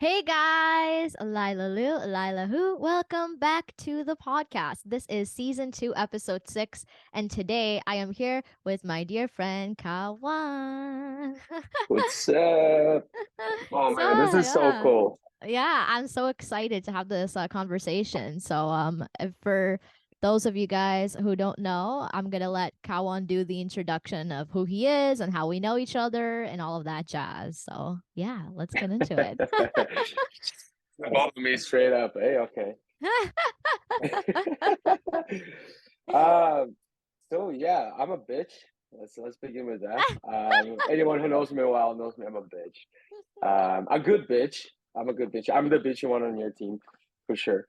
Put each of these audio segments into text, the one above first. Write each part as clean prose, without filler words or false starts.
Hey guys, Layla who, welcome back to the podcast. This is season 2, episode 6, and today I am here with my dear friend Kauan. What's up? Oh So, man, this is so yeah. cool. Yeah, I'm so excited to have this conversation. So, for those of you guys who don't know, I'm gonna let Kawan do the introduction of who he is and how we know each other and all of that jazz. So, yeah, let's get into it. Follow me straight up. Hey, okay. Um, so yeah, I'm a bitch. Let's begin with that. Anyone who knows me well knows me. I'm a bitch. A good bitch. I'm a good bitch. I'm the bitch you want on your team, for sure.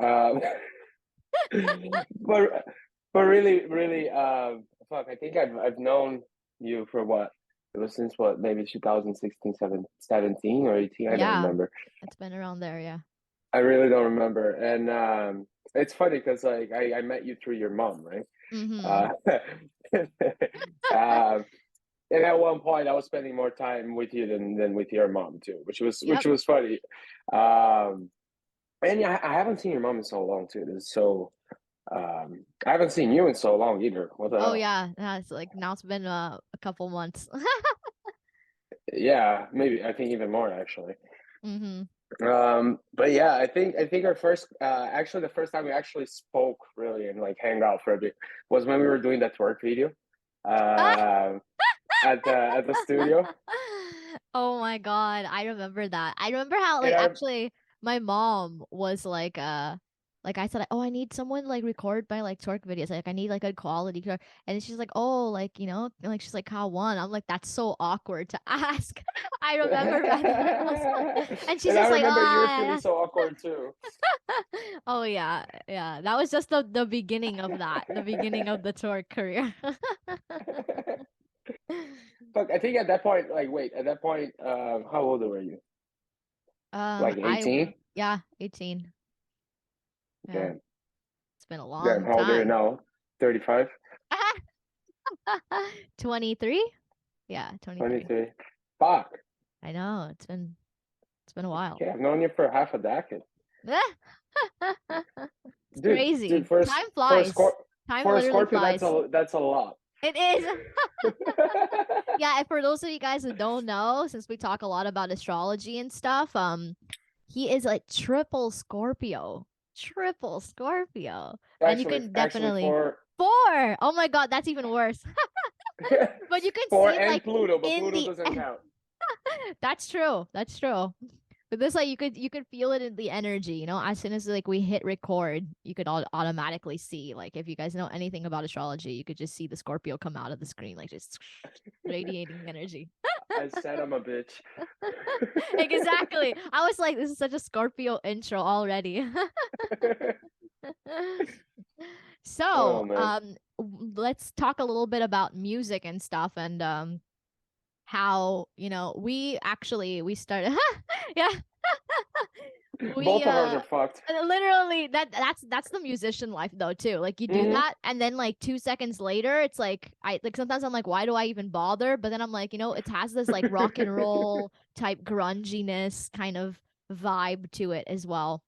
Um, but but really, fuck. I think I've known you for what? It was since what? Maybe 2016, 17 or 18. I don't Yeah, remember. it's been around there, yeah. I really don't remember. And it's funny because like I met you through your mom, right? Mm-hmm. Uh, um, and at one point, I was spending more time with you than with your mom too, which Yep. was funny. Um, and yeah, I haven't seen your mom in so long too. I haven't seen you in so long either. What the Oh hell? yeah, it's like now it's been a couple months. Yeah, maybe I think even more actually. Mm-hmm. But yeah, I think our first actually the first time we actually spoke really and like hang out for a bit was when we were doing that Twerk video uh, at the studio. Oh my God, I remember that. I remember how And like I actually my mom was like I said, oh, I need someone to, like record my like twerk videos. Like I need like a quality and she's like, oh, like and, like she's like how one. I'm like, that's so awkward to ask. I remember back then. I was like, and she's and I just like, remember you were feeling ah. so awkward too. Oh yeah, yeah. That was just the beginning of that, the beginning of the tour career. Fuck, I think at that point, like, wait, at that point, how old were you? Like I 18? yeah, 18. Yeah, Damn, it's been a damn. long How old are you time. now? 35? 23? Yeah, 23. 23? Fuck. I know, it's been a while. Okay, I've known you for half a decade. It's Dude, crazy. Time flies. for Time for a literally Scorpio, flies. that's a lot. It is. Yeah, and for those of you guys who don't know, since we talk a lot about astrology and stuff, he is a triple Scorpio. Triple Scorpio. And you can Actually, definitely four. Oh my God, that's even worse. But you can for see and like Pluto, but in Pluto the doesn't count. that's true. That's true. But this like you could feel it in the energy, as soon as like we hit record, you could automatically see like if you guys know anything about astrology, you could just see the Scorpio come out of the screen like just radiating energy. I said I'm a bitch. Exactly. I was like, this is such a Scorpio intro already. So, Oh man. let's talk a little bit about music and stuff and how, we started yeah. We Both of ours are fucked. literally that's the musician life though too. Like you do Hmm. that and then like 2 seconds later it's like I like sometimes I'm like, why do I even bother? But then I'm like, it has this like rock and roll type grunginess kind of vibe to it as well.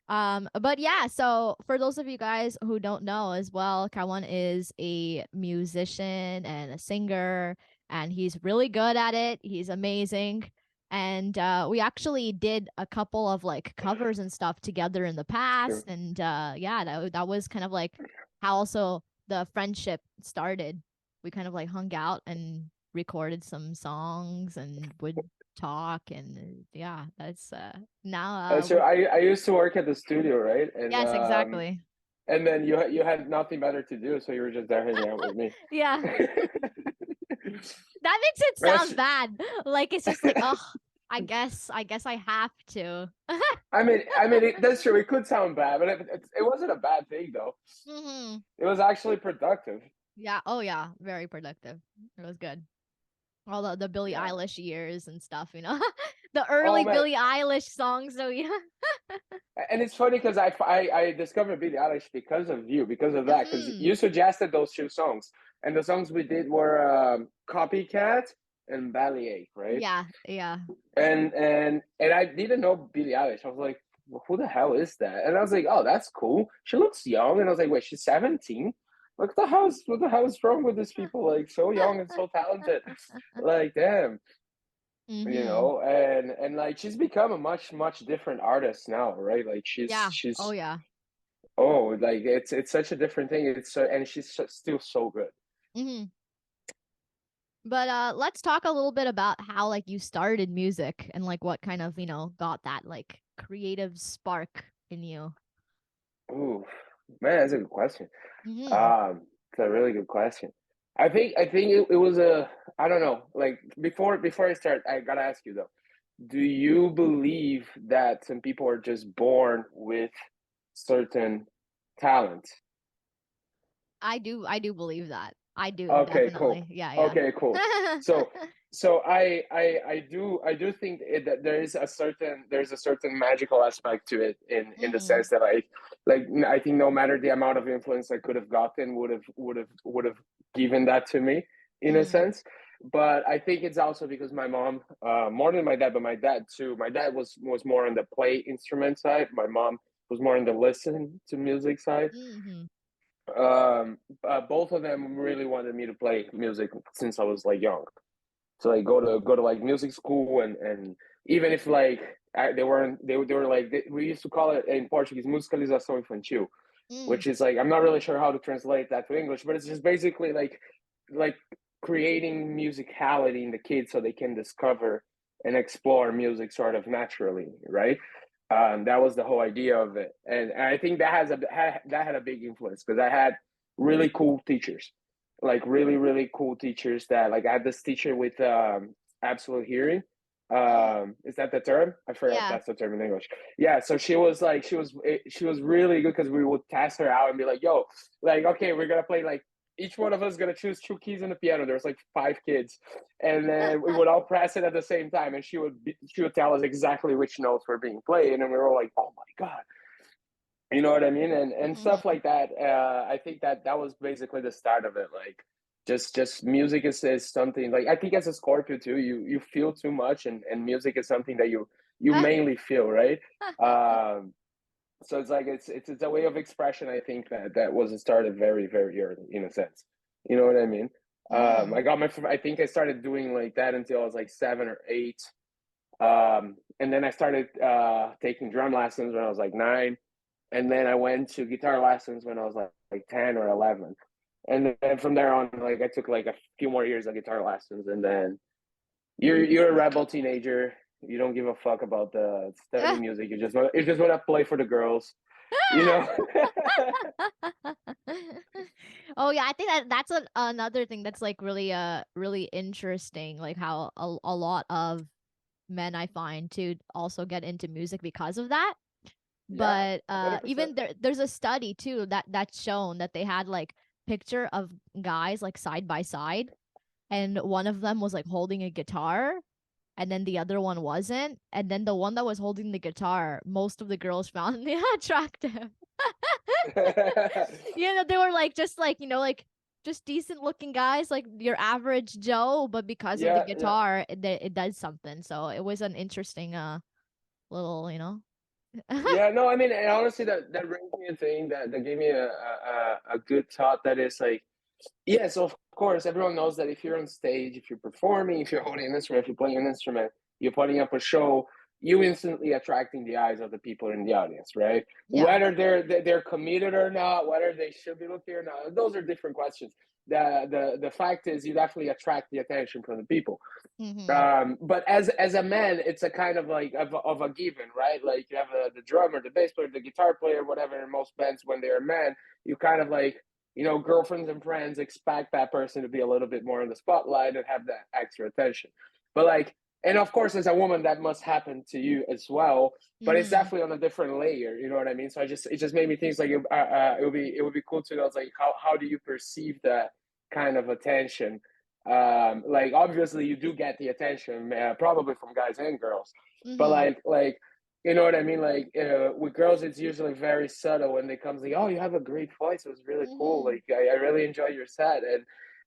But yeah, so for those of you guys who don't know as well, Kawan is a musician and a singer, and he's really good at it. He's amazing. And we actually did a couple of like covers and stuff together in the True. past. And yeah, that was kind of like how also the friendship started. We kind of like hung out and recorded some songs and would talk and yeah, that's now So we're I used to work at the studio, right? yes, exactly. And then you had nothing better to do, so you were just there hanging out with me. Yeah. That makes it That's, sound bad. Like it's just like, oh, I guess I have to. that's true. It could sound bad, but it wasn't a bad thing though. Hmm. It was actually productive. Yeah. Oh yeah. Very productive. It was good. All the Billie Yeah. Eilish years and stuff. The Oh early man, Billie Eilish songs. So yeah. and it's funny because I discovered Billie Eilish because of you, because of that, because Hmm. you suggested those two songs, and the songs we did were "Copycat" and ballet, right? Yeah, yeah. And I didn't know Billie Eilish. I was like, well, who the hell is that? And I was like, oh, that's cool. She looks young. And I was like, wait, she's 17? What the hell is wrong with these people? Like, so young and so talented. Like, damn, Mm-hmm. and like she's become a much different artist now, right? Like Yeah. Oh she's yeah. oh, like it's such a different thing. It's so, and she's still so good. Mm-hmm. But let's talk a little bit about how like you started music and like what kind of, got that like creative spark in you. Ooh, man, that's a good question. Mm-hmm. It's a really good question. I think it was a I don't know. Like before I start, I gotta ask you though. Do you believe that some people are just born with certain talents? I do believe that. I do, Okay, cool. definitely. Yeah, yeah. Okay, cool. So, so I do think that there's a certain magical aspect to it in the Mm-hmm. sense that I think no matter the amount of influence I could have gotten would have given that to me in a Mm-hmm. sense. But I think it's also because my mom, more than my dad, but my dad too. My dad was more on the play instrument side. My mom was more on the listen to music side. Mm-hmm. Both of them really wanted me to play music since I was like young. So like go to like music school and even if like they weren't they were like we used to call it in Portuguese musicalização infantil, Mm. which is like I'm not really sure how to translate that to English, but it's just basically like creating musicality in the kids so they can discover and explore music sort of naturally, right? That was the whole idea of it, and I think that had a big influence because I had really cool teachers, like really cool teachers. That like I had this teacher with absolute hearing. Mm. Is that the term? I forgot if Yeah. that's the term in English. Yeah, so she was really good because we would test her out and be like, "Yo, like okay, we're gonna play like each one of us is gonna choose two keys on the piano." There was like five kids, and then we would all press it at the same time, and she would tell us exactly which notes were being played, and we were all like, "Oh my god!" You know what I mean? And stuff Mm-hmm. like that. I think that was basically the start of it. Like just music is something like I think as a Scorpio too, you feel too much, and music is something that you mainly feel, right? Um, so it's like it's a way of expression. I think that was started very early in a sense. You know what I mean? Mm. I think I started doing like that until I was like 7 or 8. And then I started taking drum lessons when I was like 9, and then I went to guitar lessons when I was like 10 or 11, and then from there on, like I took like a few more years of guitar lessons, and then you're a rebel teenager. You don't give a fuck about the study music. You just want to play for the girls, you know. Oh yeah, I think that's another thing that's like really interesting, like how a lot of men I find to also get into music because of that. Yeah, But 100%. even there's a study too that's shown that they had like picture of guys like side by side, and one of them was like holding a guitar and then the other one wasn't, and then the one that was holding the guitar most of the girls found attractive. They were like just like like just decent looking guys, like your average Joe, but because of the Yeah, yeah. guitar it does something. So it was an interesting little Yeah, no, I mean, and honestly, that brings me a thing that gave me a good thought. That is like, yes, of course, everyone knows that if you're on stage, if you're performing, if you're holding an instrument, if you're playing an instrument, you're putting up a show, you instantly attracting the eyes of the people in the audience, right? yeah. Whether they're committed or not, whether they should be looking or not, those are different questions. The fact is, you definitely attract the attention from the people. Mhm. But as a man, it's a kind of like of a given, right? Like you have the drummer, the bass player, the guitar player, whatever. In most bands, when they're men, you kind of like girlfriends and friends expect that person to be a little bit more in the spotlight and have that extra attention. But like, and of course, as a woman, that must happen to you as well. But it's Mhm. definitely on a different layer. You know what I mean? So it just made me think like it would be cool to know like how do you perceive that kind of attention, like obviously you do get the attention, probably from guys and girls, but Mhm. like you know what I mean, like with girls it's usually very subtle when they comes like, oh, you have a great voice, it was really cool, Mhm. like I really enjoy your set,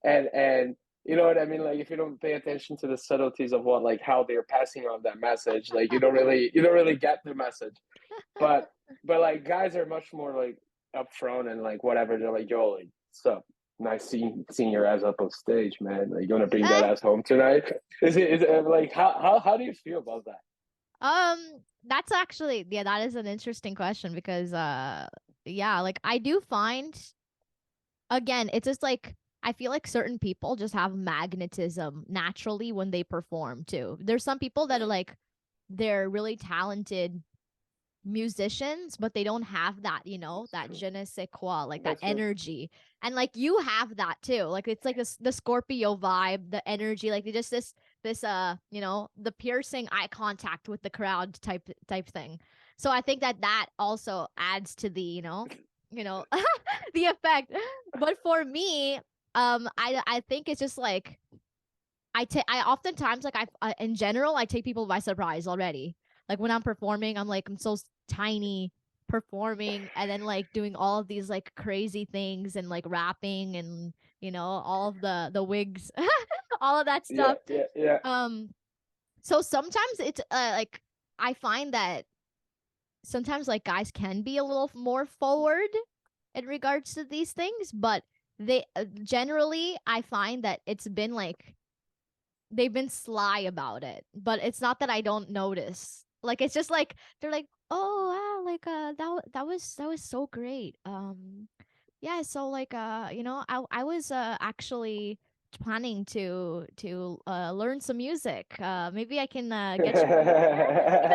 and You know what I mean? Like if you don't pay attention to the subtleties of what, like how they're passing on that message, like you don't really get the message. But like guys are much more like upfront and like whatever. They're like, yo, like, sup? Nice seeing your ass up on stage, man. Like, you wanna bring that ass home tonight? Is it like how do you feel about that? Um, that's actually, yeah, that is an interesting question because yeah, like I do find, again, it's just like I feel like certain people just have magnetism naturally when they perform too. There's some people that are like they're really talented musicians, but they don't have that, that je ne sais quoi, like that That's true. energy. And like you have that too. Like it's like this the Scorpio vibe, the energy, like just this the piercing eye contact with the crowd type thing. So I think that also adds to the, you know, the effect. But for me, I think it's just like I oftentimes like in general I take people by surprise already. Like when I'm performing, I'm so tiny performing and then like doing all of these like crazy things and like rapping and all of the wigs, all of that Yeah, stuff. yeah, yeah. Um, so sometimes it's like I find that sometimes like guys can be a little more forward in regards to these things, but they generally I find that it's been like they've been sly about it, but it's not that I don't notice. Like it's just like they're like, "Oh, wow, like that was so great." Yeah, so like I was actually planning to learn some music. Maybe I can get you in there.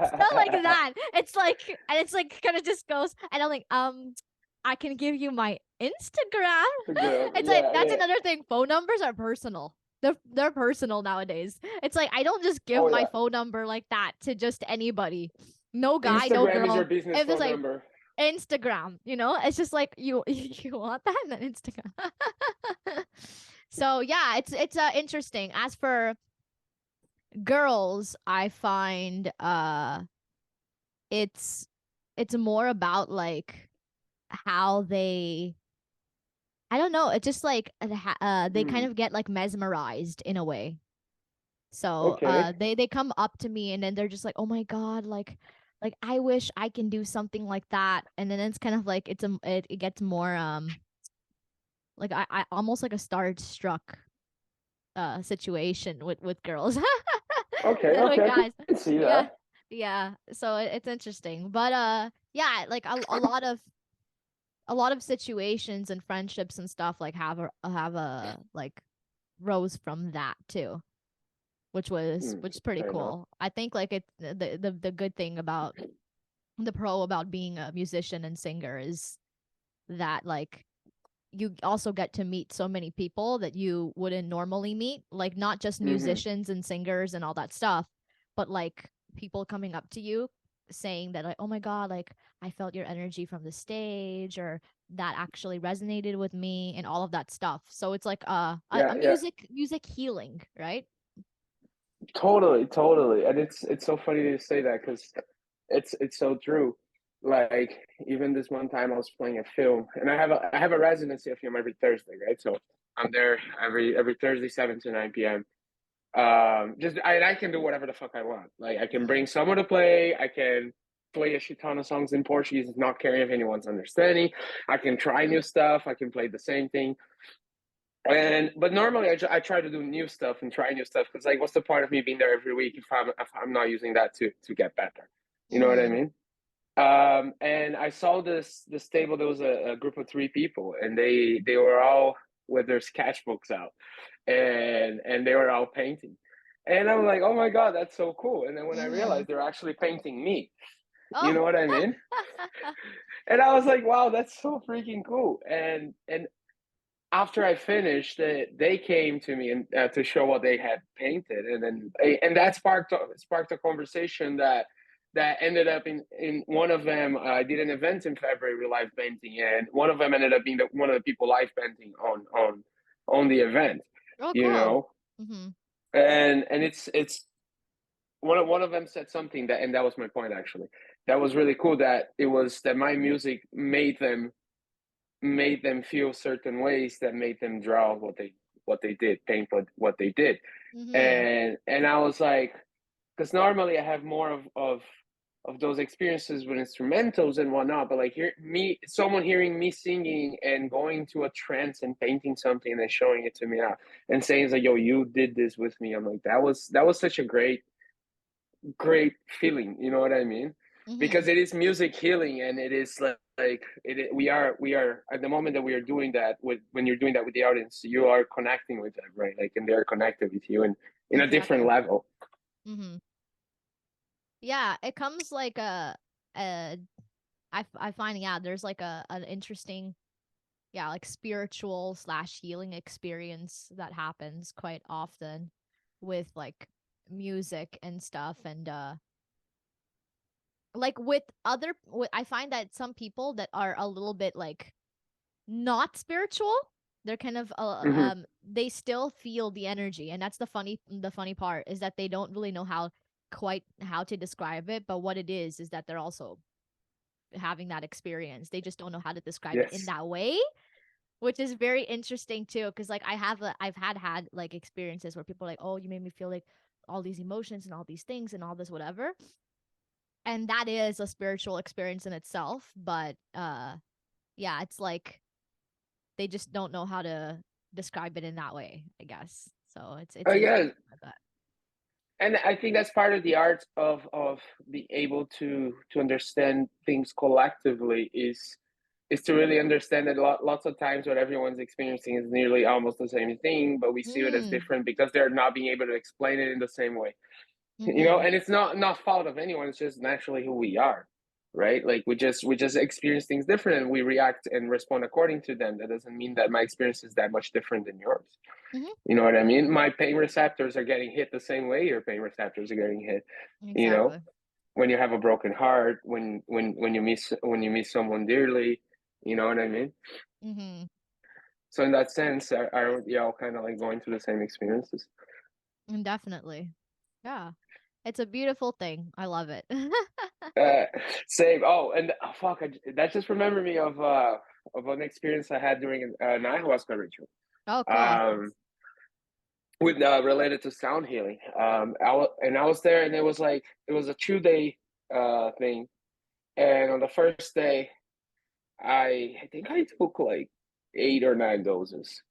Stuff like that. It's like and it's like kind of just goes and I'm like, I can give you my Instagram. It's like Yeah, that's yeah. another thing. Phone numbers are personal. They're personal nowadays. It's like I don't just give Oh my yeah. phone number like that to just anybody. No guy, no Instagram is your girl. business If it's phone like number. Instagram, it's just like you you want that and then Instagram. So yeah, it's interesting. As for girls, I find it's it's more about like how they I don't know, it's just like they kind Hmm. of get like mesmerized in a way. So Okay. they come up to me and then they're just like, "Oh my God, like I wish I can do something like that." And then it's kind of like it gets more like I almost like a starstruck situation with girls Okay. than with Okay. I guys. can see Yeah. that. Yeah. So it's interesting. But yeah, like a lot of situations and friendships and stuff like have a like rose from that too, Hmm. which is pretty Fair enough. cool. I think like the good thing about the pro about being a musician and singer is that like you also get to meet so many people that you wouldn't normally meet, like not just Hmm. musicians and singers and all that stuff, but like people coming up to you saying that like, "Oh my God, like I felt your energy from the stage," or that actually resonated with me and all of that stuff. So it's like a Yeah. Yeah. music healing, right? Totally. Totally. And it's so funny to say that because it's so true. Like even this one time I was playing a film, and I have a residency of film every Thursday, right? So I'm there every Thursday, 7 to 9 p.m. Just I can do whatever the fuck I want. Like I can bring someone to play. I can play a shit ton of songs in Portuguese, not caring if anyone's understanding. I can try new stuff. I can play the same thing. And but normally I try to do new stuff and try new stuff because like what's the point of me being there every week if I'm not using that to get better? You know what I Mm-hmm. mean? And I saw this table. There was a group of three people, and they were all with their sketchbooks out, and they were all painting. And I'm like, oh my god, that's so cool. And then when I Mm-hmm. realized they're actually painting me, you Oh. know what I mean? And I was like, wow, that's so freaking cool. And after I finished, they came to me and to show what they had painted, and that sparked a conversation that ended up in one of them. I did an event in February with live painting, and one of them ended up being one of the people live painting on the event. Oh, You cool. know, Mm-hmm. and it's one of them said something that, and that was my point actually. That was really cool. That it was that my music made them feel certain ways that made them draw what they did, paying for what they did. Mm-hmm. And I was like, because normally I have more of those experiences with instrumentals and whatnot, but like someone hearing me singing and going to a trance and painting something and then showing it to me now and saying like, yo, you did this with me. I'm like, that was such a great feeling, you know what I mean? Mm-hmm. Because it is music healing, and it is like we are at the moment that we are doing that with, when you're doing that with the audience, you are connecting with them, right? Like, and they're connected with you and in a different Exactly. level. Mm-hmm. Yeah, it comes like a I find, yeah, there's like an interesting, yeah, like spiritual slash healing experience that happens quite often with like music and stuff. And like I find that some people that are a little bit like not spiritual, they're kind of Hmm. they still feel the energy. And that's the funny part, is that they don't really know how to describe it, but what it is that they're also having that experience. They just don't know how to describe it in Yes. that way, which is very interesting too. Because like I've had like experiences where people are like, oh, you made me feel like all these emotions and all these things and all this whatever, and that is a spiritual experience in itself. But yeah, it's like they just don't know how to describe it in that way, I guess. So it's Yeah, interesting about that. and I think that's part of the art of being able to understand things collectively is to really understand that lots of times what everyone's experiencing is nearly almost the same thing, but we see it as Mm, different because they're not being able to explain it in the same way. mm-hmm. And it's not fault of anyone, it's just naturally who we are, right? Like we just experience things different and we react and respond according to them. That doesn't mean that my experience is that much different than yours. Mm-hmm. You know what I mean? My pain receptors are getting hit the same way your pain receptors are getting hit. you know Exactly. when you have a broken heart, when you miss someone dearly, you know what I mean? Mm-hmm. So in that sense, are we all kind of like going through the same experiences? And definitely. Yeah. It's a beautiful thing. I love it. uh Same. Oh, and fuck, that just remembered me of an experience I had during an ayahuasca ritual, Oh, cool. um with related to sound healing. I was there, and it was a 2 day thing. And on the first day, I think I took like 8 or 9 doses.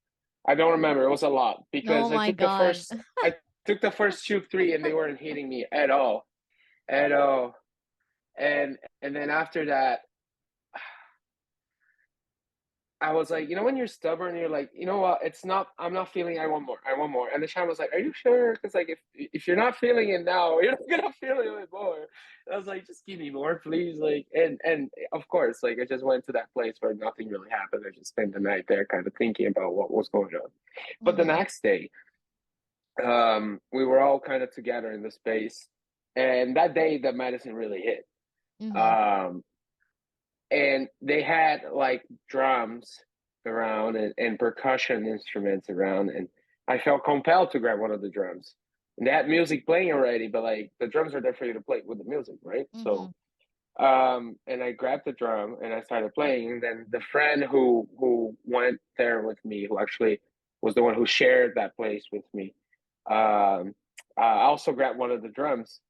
I don't remember. It was a lot Oh because my god. I took the first two, three, and they weren't hitting me at all, at all. And then after that, I was like, when you're stubborn, you're like, you know what? It's not. I'm not feeling. I want more. I want more. And the shaman was like, "Are you sure? Because like, if you're not feeling it now, you're not gonna feel it more." And I was like, "Just give me more, please." Like, and of course, like I just went to that place where nothing really happened. I just spent the night there, kind of thinking about what was going on. But the Mm-hmm. next day, we were all kind of together in the space, and that day the medicine really hit. Mm-hmm. Um, and they had like drums around and percussion instruments around, and I felt compelled to grab one of the drums, and they had music playing already, but like the drums are there for you to play with the music, right? Mm-hmm. So and I grabbed the drum and I started playing, and then the friend who went there with me, who actually was the one who shared that place with me, I also grabbed one of the drums,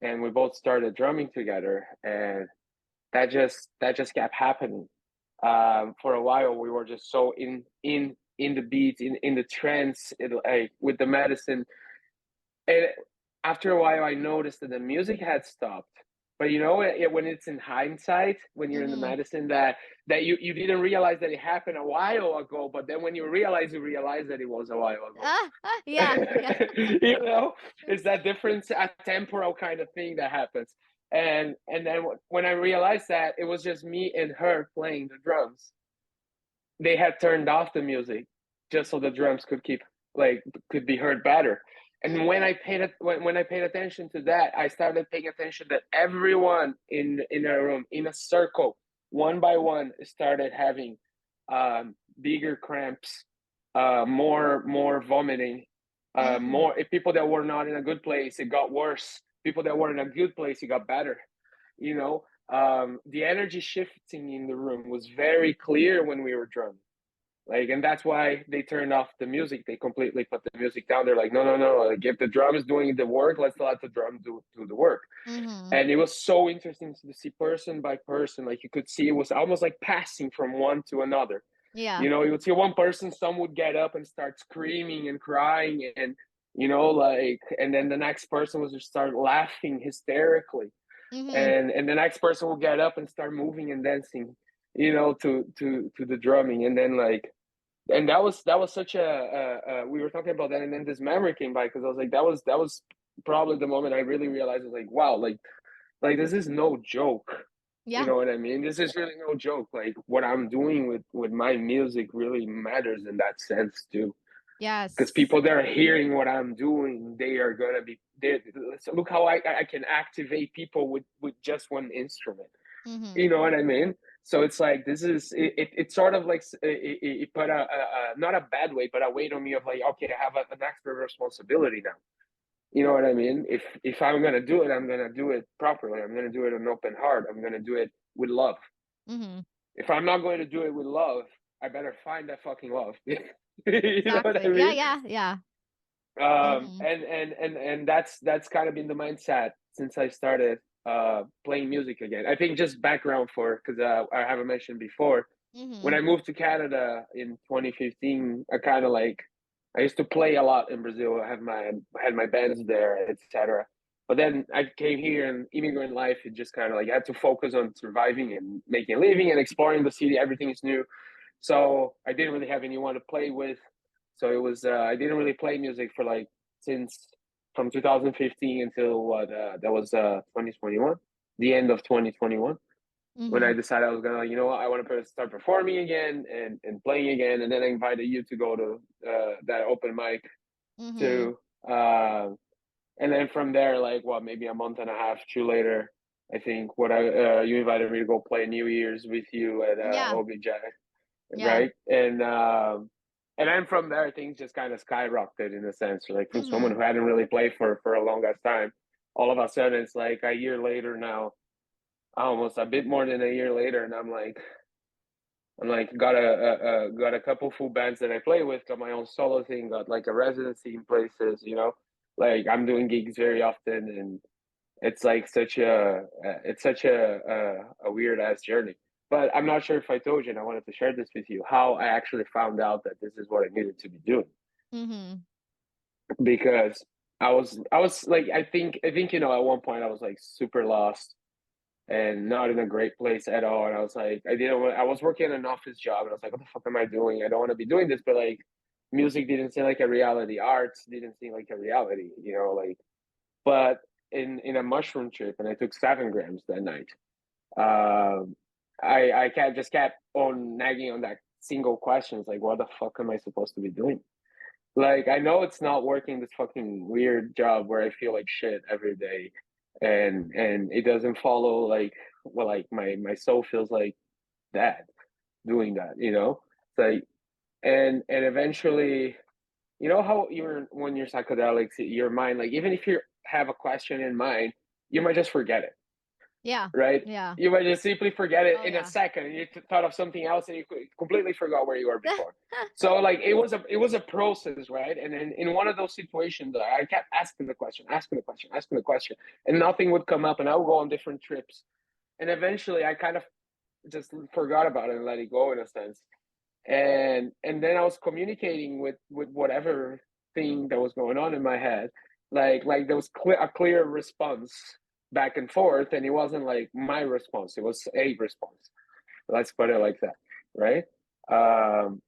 and we both started drumming together, and that just kept happening. For a while, we were just so in the beat, in the trance, like with the medicine. And after a while, I noticed that the music had stopped. But when it's in hindsight, when you're in the Mm-hmm. medicine, that you didn't realize that it happened a while ago. But then when you realize that it was a while ago. Ah, ah, yeah, yeah. It's that difference, a temporal kind of thing that happens. And then when I realized that it was just me and her playing the drums, they had turned off the music just so the drums could be heard better. And when I paid attention to that, I started paying attention that everyone in a room, in a circle, one by one, started having bigger cramps, more vomiting, Mm. more people that were not in a good place, it got worse. People that were in a good place, it got better. The energy shifting in the room was very clear when we were drumming. Like, and that's why they turned off the music. They completely put the music down. They're like, no, no, no. Like, if the drum is doing the work, let's let the drum do the work. Mm-hmm. And it was so interesting to see person by person. Like, you could see it was almost like passing from one to another. Yeah. You know, you would see one person, some would get up and start screaming and crying, and you know, like, and then the next person would just start laughing hysterically, Mm-hmm. and the next person will get up and start moving and dancing, you know, to the drumming, and then like, and that was such we were talking about that, and then this memory came by because I was like, that was probably the moment I really realized, I was like, wow, like this is no joke. You Yeah. know what I mean? This is really no joke. Like what I'm doing with my music really matters in that sense too. Because Yes. people that are hearing what I'm doing, they are gonna be. So look how I can activate people with just one instrument. Mm-hmm. You know what I mean? So it's like this is it's sort of like it put not a bad way, but a weight on me of like, okay, I have an extra responsibility now. You know what I mean? If I'm gonna do it, I'm gonna do it properly. I'm gonna do it an open heart. I'm gonna do it with love. Mm-hmm. If I'm not going to do it with love, I better find that fucking love. You know what I Exactly. Yeah, mean? yeah, yeah. Mm-hmm. And that's kind of been the mindset since I started playing music again. I think just background for because I haven't mentioned before. When Mm-hmm. I moved to Canada in 2015, I kind of like I used to play a lot in Brazil. I had my bands there, etc. But then I came here, and immigrant life, it just kind of like I had to focus on surviving and making a living and exploring the city. Everything is new, so I didn't really have anyone to play with. So it was I didn't really play music for like since from 2015 until what that was 2021, the end of 2021, when Mm-hmm. I decided I was gonna, you know what, I want to start performing again and playing again. And then I invited you to go to that open mic Mm-hmm. too. And then from there, like what, maybe a month and a half, two later, I think what I you invited me to go play New Year's with you at Yeah. OBJ, Yeah. right? And then from there, things just kind of skyrocketed in a sense. Like from someone Mm-hmm. who hadn't really played for a long ass time, all of a sudden it's like a year later now, almost a bit more than a year later, and I'm like got a couple full bands that I play with, got my own solo thing, got like a residency in places, you know, like I'm doing gigs very often, and it's like such a weird ass journey. But I'm not sure if I told you, and I wanted to share this with you, how I actually found out that this is what I needed to be doing. Mm-hmm. Because I was like, I think, you know, at one point I was like super lost and not in a great place at all. And I was like, I was working an office job, and I was like, what the fuck am I doing? I don't want to be doing this. But like, music didn't seem like a reality. Arts didn't seem like a reality, you know, like, but in a mushroom trip, and I took 7 grams that night. Um, I kept on nagging on that single question. It's like, what the fuck am I supposed to be doing? Like, I know it's not working this fucking weird job where I feel like shit every day, and it doesn't follow like, well, like my soul feels like that doing that, you know. It's like, and eventually, you know how you're when you're psychedelics, your mind, like, even if you have a question in mind, you might just forget it, Yeah. right? Yeah. You might just simply forget it Oh in a yeah. second, and you thought of something else, and you completely forgot where you were before. So like it was a process, right? And in one of those situations, I kept asking the question, asking the question, asking the question, and nothing would come up, and I would go on different trips, and eventually I kind of just forgot about it and let it go in a sense. And then I was communicating with whatever thing that was going on in my head, like there was a clear response back and forth, and it wasn't like my response, it was a response, let's put it like that, right? um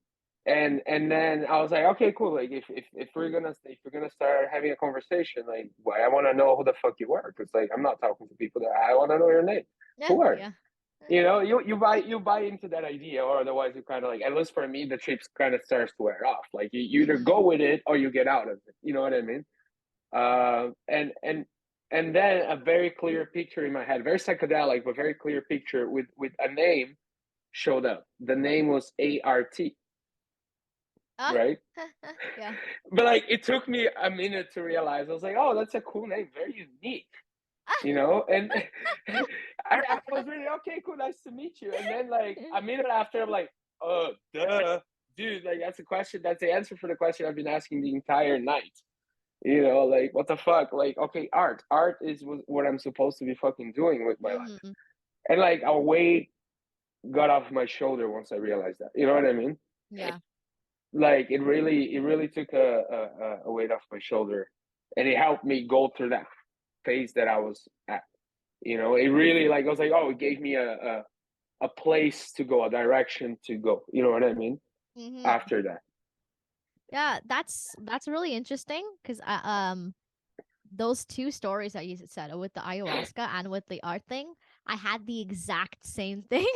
and then I was like, okay, cool, like if we're gonna start having a conversation, like, why, I want to know who the fuck you are, because like I'm not talking to people, that I want to know your name. Yeah. Who are you? Yeah. You know, you buy into that idea, or otherwise you kind of like, at least for me, the trips kind of starts to wear off. Like you either Mm-hmm. go with it or you get out of it. You know what I mean? And then a very clear picture in my head, very psychedelic, but very clear picture with a name showed up. The name was ART, Ah. right? Yeah. But like it took me a minute to realize. I was like, oh, that's a cool name, very unique. You know, and I was really, okay, cool, nice to meet you. And then like a minute after, I'm like, duh, dude, like that's the question. That's the answer for the question I've been asking the entire night. You know, like what the fuck? Like, okay, art is what I'm supposed to be fucking doing with my life, Mm-hmm. and like a weight got off my shoulder once I realized that. You know what I mean? Yeah. Like it really took a weight off my shoulder, and it helped me go through that phase that I was at. You know, it really like I was like, oh, it gave me a place to go, a direction to go. You know what I mean? Mm-hmm. After that. Yeah, that's really interesting because those two stories that you said with the ayahuasca and with the art thing, I had the exact same thing.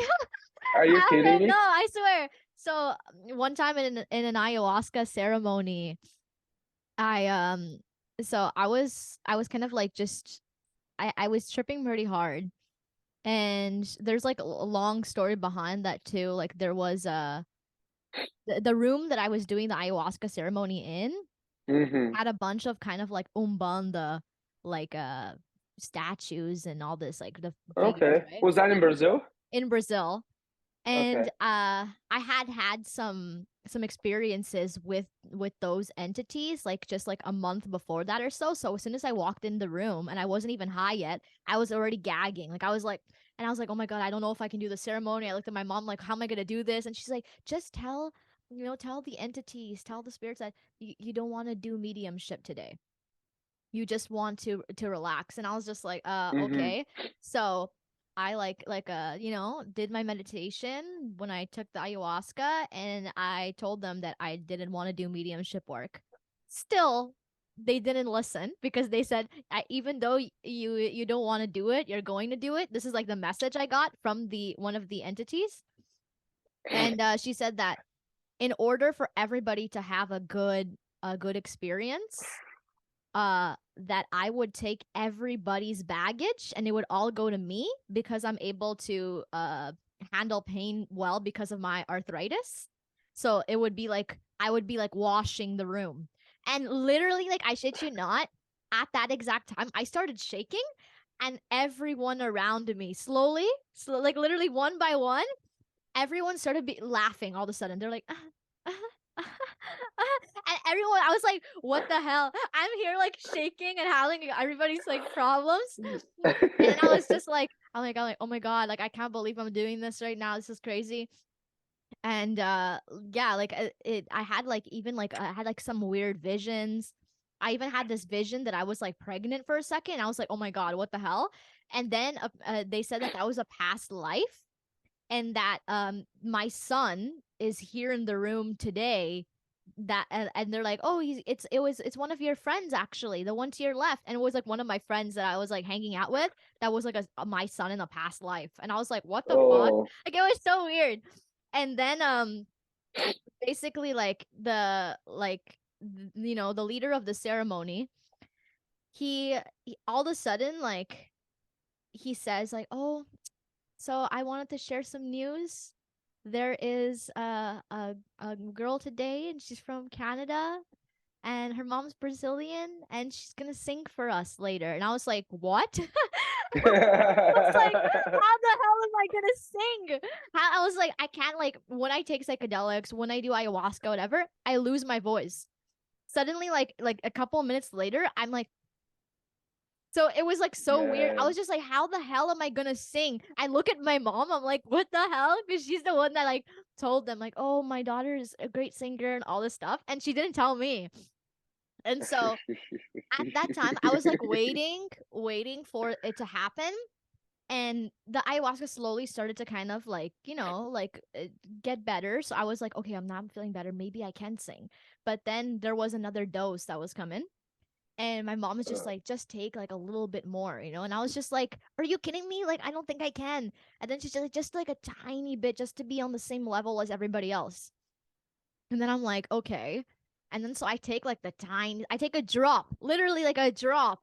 Are you kidding No, me? I swear. So one time in an ayahuasca ceremony, I so I was kind of like just I was tripping pretty hard. And there's like a long story behind that too. Like there was the room that I was doing the ayahuasca ceremony in Mm-hmm. had a bunch of kind of like umbanda like statues and all this like the figures, Okay. right? Was that in Brazil? In Brazil. And Okay. I had some experiences with those entities like just like a month before that or so. So as soon as I walked in the room and I wasn't even high yet, I was already gagging. Like I was like, and I was like, oh my god, I don't know if I can do the ceremony. I looked at my mom like, how am I gonna do this? And she's like, just tell, tell the entities, tell the spirits that you don't want to do mediumship today. You just want to relax. And I was just like, Mm-hmm. okay. So I did my meditation when I took the ayahuasca, and I told them that I didn't want to do mediumship work. Still, they didn't listen because they said, even though you don't want to do it, you're going to do it. This is like the message I got from the one of the entities. And she said that in order for everybody to have a good experience, that I would take everybody's baggage and it would all go to me because I'm able to handle pain well because of my arthritis. So it would be like I would be like washing the room. And literally, like I shit you not, at that exact time I started shaking, and everyone around me slowly, like literally one by one, everyone started laughing all of a sudden. They're like, and everyone, I was like, what the hell? I'm here like shaking and howling at everybody's like problems. And then I was just like, I'm like, oh my God, like I can't believe I'm doing this right now. This is crazy. And yeah, like I had like even like I had like some weird visions. I even had this vision that I was like pregnant for a second. I was like, oh my God, what the hell? And then they said that that was a past life, and that my son is here in the room today, that and they're like, oh, it's one of your friends, actually, the one to your left. And it was like one of my friends that I was like hanging out with, that was like my son in a past life. And I was like, what the fuck? Oh. Like it was so weird. And then basically like the leader of the ceremony, he all of a sudden like he says like, oh, so I wanted to share some news. There is a girl today, and she's from Canada, and her mom's Brazilian, and she's gonna sing for us later. And I was like, what? I was like, how the hell am I gonna sing? I was like, I can't, like, when I take psychedelics, when I do ayahuasca, whatever, I lose my voice. Suddenly, like a couple of minutes later, I'm like, so it was like so weird. I Man. was just like, how the hell am I gonna sing? I look at my mom, I'm like, what the hell? Because she's the one that like told them, like, oh, my daughter is a great singer and all this stuff. And she didn't tell me. And so at that time, I was like waiting for it to happen. And the ayahuasca slowly started to kind of like, get better. So I was like, okay, I'm not feeling better. Maybe I can sing. But then there was another dose that was coming, and my mom was just like, just take like a little bit more, and I was just like, are you kidding me? Like, I don't think I can. And then she's just like a tiny bit, just to be on the same level as everybody else. And then I'm like, okay. And then so I take a drop, literally like a drop.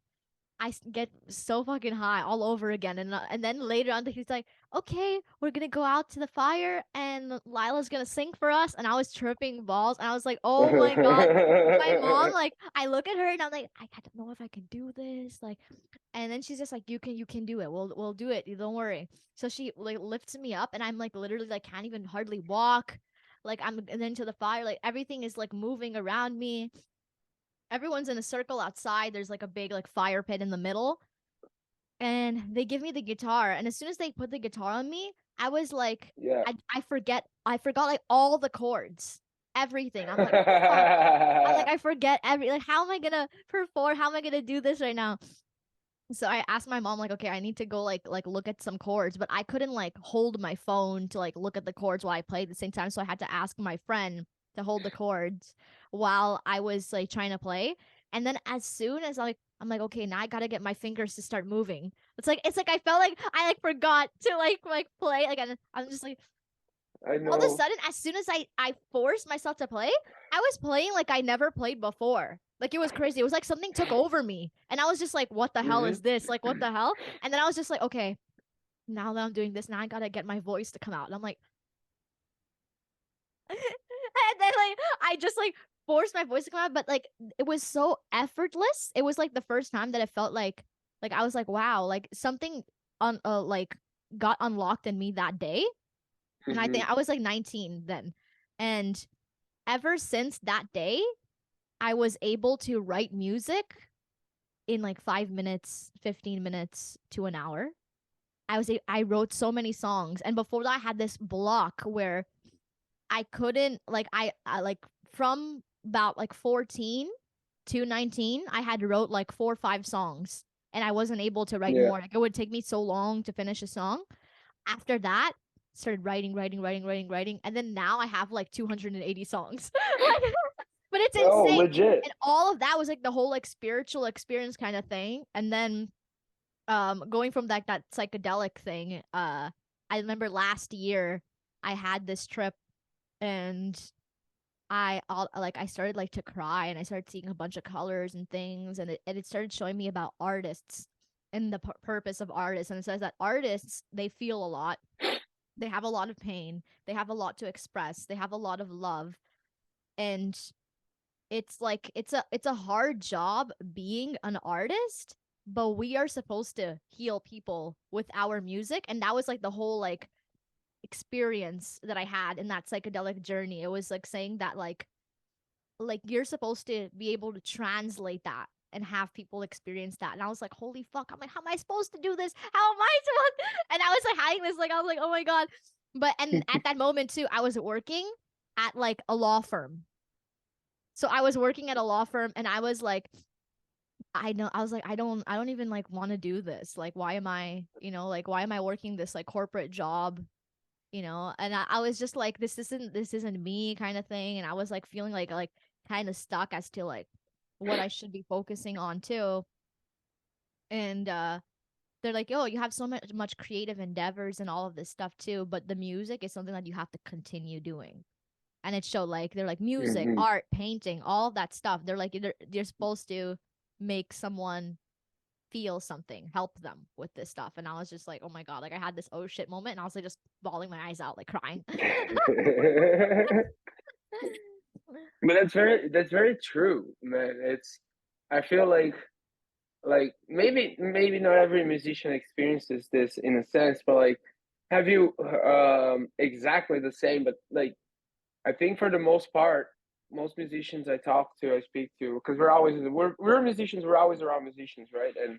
Get so fucking high all over again. And then later on, he's like, okay, we're gonna go out to the fire, and Lila's gonna sing for us. And I was tripping balls, and I was like, oh my God. My mom, like, I look at her and I'm like, I don't know if I can do this. Like, and then she's just like, you can do it. We'll do it. You don't worry. So she like lifts me up, and I'm like literally like can't even hardly walk. like I'm into the fire, like everything is like moving around me. Everyone's in a circle outside. There's like a big like fire pit in the middle. And they give me the guitar. And as soon as they put the guitar on me, I was like, Yeah. I forgot like all the chords, everything. I'm like, fuck. I forget like how am I gonna perform? How am I gonna do this right now? So I asked my mom like, okay, I need to go like look at some chords, but I couldn't like hold my phone to like look at the chords while I played at the same time. So I had to ask my friend to hold the chords while I was like trying to play. And then as soon as I'm like, okay, now I gotta get my fingers to start moving. It's like I felt like I like forgot to like play. Like I'm just like I all of a know. sudden, as soon as I forced myself to play, I was playing like I never played before. Like it was crazy. It was like something took over me. And I was just like, what the hell Hmm. is this? Like, what the hell? And then I was just like, okay, now that I'm doing this, now I gotta get my voice to come out. And I'm like, and then like I just like forced my voice to come out, but like it was so effortless. It was like the first time that it felt like I was like, wow, like something on like got unlocked in me that day. And I Hmm. think I was like 19 then. And ever since that day, I was able to write music in like 5 minutes, 15 minutes to an hour. I wrote so many songs, and before that, I had this block where I couldn't I like from about like 14 to 19, I had wrote like 4 or 5 songs, and I wasn't able to write Yeah. more. Like it would take me so long to finish a song. After that, started writing, and then now I have like 280 songs. Like, but it's Oh, insane. legit. And all of that was like the whole like spiritual experience kind of thing. And then going from that psychedelic thing, I remember last year I had this trip, and I started like to cry, and I started seeing a bunch of colors and things, and it started showing me about artists and the purpose of artists. And it says that artists, they feel a lot, they have a lot of pain, they have a lot to express, they have a lot of love. And it's like it's a hard job being an artist, but we are supposed to heal people with our music. And that was like the whole like experience that I had in that psychedelic journey. It was like saying that like you're supposed to be able to translate that and have people experience that. And I was like, holy fuck, I'm like, how am I supposed to do this? How am I supposed and I was like having this like I was like, oh my god. But and at that moment too, I was working at like a law firm. So I was working at a law firm, and I was like, I was like, I don't even like want to do this. Like, why am I, like why am I working this like corporate job? And I was just like, this isn't me kind of thing. And I was like feeling like kind of stuck as to like what I should be focusing on too. And they're like, oh, you have so much creative endeavors and all of this stuff too, but the music is something that you have to continue doing. And it showed like they're like music, Hmm. art, painting, all of that stuff. They're like you're supposed to make someone feel something, help them with this stuff. And I was just like, oh my god, like I had this oh shit moment, and I was like just bawling my eyes out, like crying. But that's very true, man. I feel like maybe not every musician experiences this in a sense, but like have you exactly the same, but like I think for the most part, most musicians I speak to, because we're musicians, we're always around musicians, right? Mm.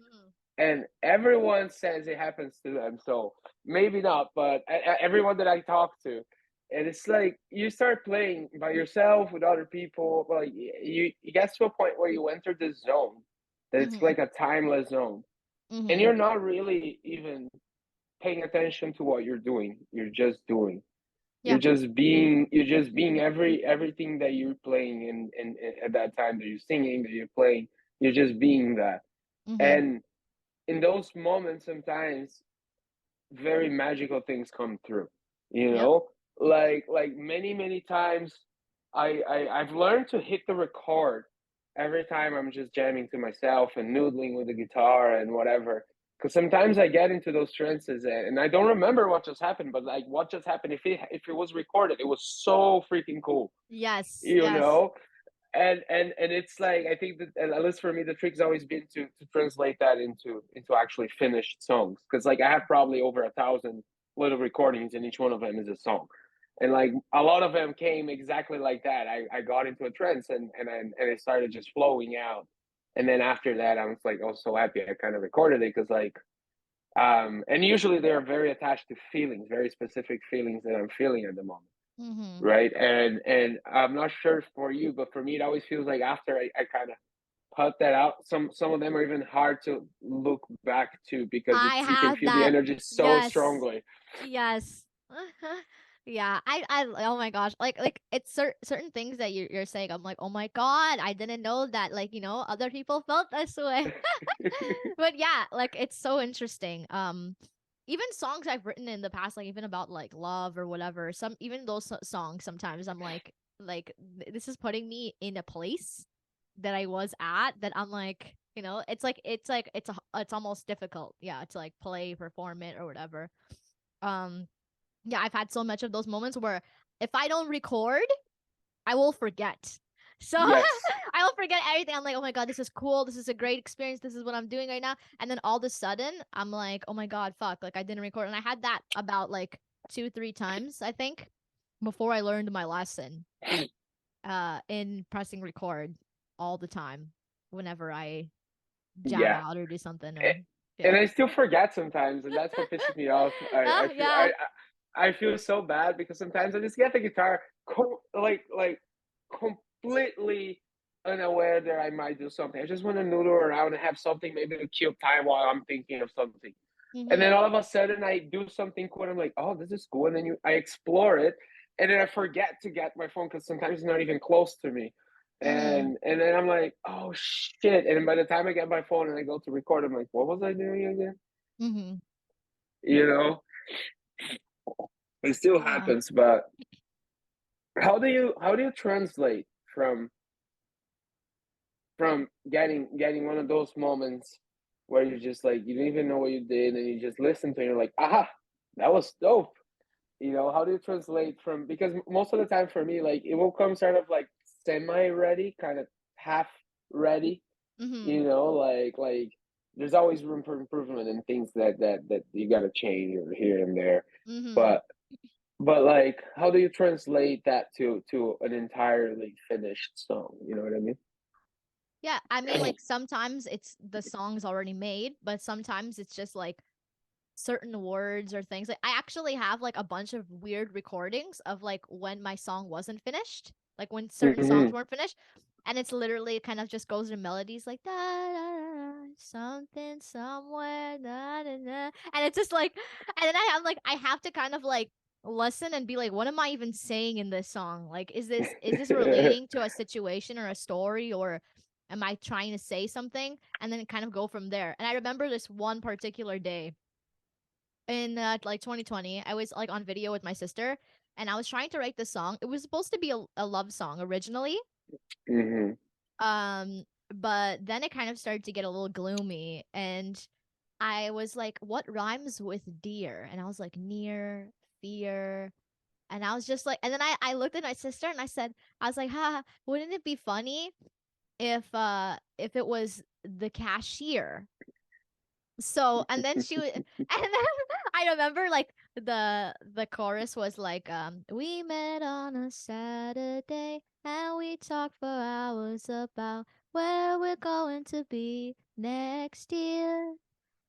And everyone says it happens to them. So maybe not, but everyone that I talk to, and it's like you start playing by yourself with other people, like you get to a point where you enter this zone that it's Mhm. like a timeless zone, and Mhm. you're not really even paying attention to what you're doing. You're just doing. Yeah. You're just being everything that you're playing, and at that time that you're singing, that you're playing, you're just being that. Mhm. And in those moments, sometimes very magical things come through. You Yep. know, like many times, I've learned to hit the record every time I'm just jamming to myself and noodling with the guitar and whatever. Because sometimes I get into those trances, and I don't remember what just happened, but like what just happened, if it was recorded, it was so freaking cool, Yes. you Yes. know. And it's like I think that at least for me the trick's always been to translate that into actually finished songs, because like I have probably over 1,000 little recordings and each one of them is a song. And like a lot of them came exactly like that. I got into a trance, and it started just flowing out. And then after that, I was like, oh, so happy I kind of recorded it, because like, and usually they're very attached to feelings, very specific feelings that I'm feeling at the moment, Mm-hmm. right? And I'm not sure for you, but for me, it always feels like after I kind of put that out, some of them are even hard to look back to, because I it's, you can had feel the that. energy so Yes. strongly. Yes. Yeah. Oh my gosh. Like it's certain things that you're saying. I'm like, oh my God, I didn't know that, like, other people felt this way. But yeah, like it's so interesting. Even songs I've written in the past, like even about like love or whatever, even those songs, sometimes I'm like this is putting me in a place that I was at, that I'm like, it's almost difficult, yeah, to like play, perform it or whatever. Um, yeah, I've had so much of those moments where if I don't record, I will forget. So Yes. I will forget everything. I'm like, oh my God, this is cool. This is a great experience. This is what I'm doing right now. And then all of a sudden, I'm like, oh my God, fuck. Like, I didn't record. And I had that about like 2, 3 times, I think, before I learned my lesson in pressing record all the time whenever I jam Yeah. out or do something A- or, And yeah. I still forget sometimes, and that's what pisses me off. I feel Yeah. I feel so bad, because sometimes I just get the guitar like completely unaware that I might do something. I just want to noodle around and have something maybe to kill time while I'm thinking of something. And Mm-hmm. then all of a sudden I do something cool, and I'm like, oh, this is cool. And then I explore it, and then I forget to get my phone, because sometimes it's not even close to me. Mm-hmm. And then I'm like, oh shit. And then by the time I get my phone and I go to record, I'm like, what was I doing again? Mm-hmm. You know, it still Yeah. happens. But how do you translate from getting one of those moments where you're just like, you don't even know what you did, and you just listen to it, and you're like, aha, that was dope. How do you translate from, because most of the time for me, like, it will come sort of like semi ready, kind of half ready. Mm-hmm. Like there's always room for improvement, and things that you got to change or here and there. Mm-hmm. But like, how do you translate that to an entirely finished song? You know what I mean? Yeah, I mean, like sometimes it's the song's already made, but sometimes it's just like certain words or things. Like I actually have like a bunch of weird recordings of like when my song wasn't finished, like when certain songs Hmm. weren't finished, and it's literally kind of just goes in melodies like da da da, something somewhere da da da, and it's just like, and then I have to kind of like listen and be like, what am I even saying in this song? Like, is this relating to a situation or a story, or am I trying to say something? And then kind of go from there. And I remember this one particular day in like 2020. I was like on video with my sister, and I was trying to write this song. It was supposed to be a love song originally. Hmm. um but then it kind of started to get a little gloomy, and I was like, what rhymes with dear? And I was like, near, fear. And I was just like, and then I looked at my sister and I said, I was like, ha, wouldn't it be funny if it was the cashier? So, and then and then I remember like the chorus was like, we met on a Saturday and we talked for hours about where we're going to be next year.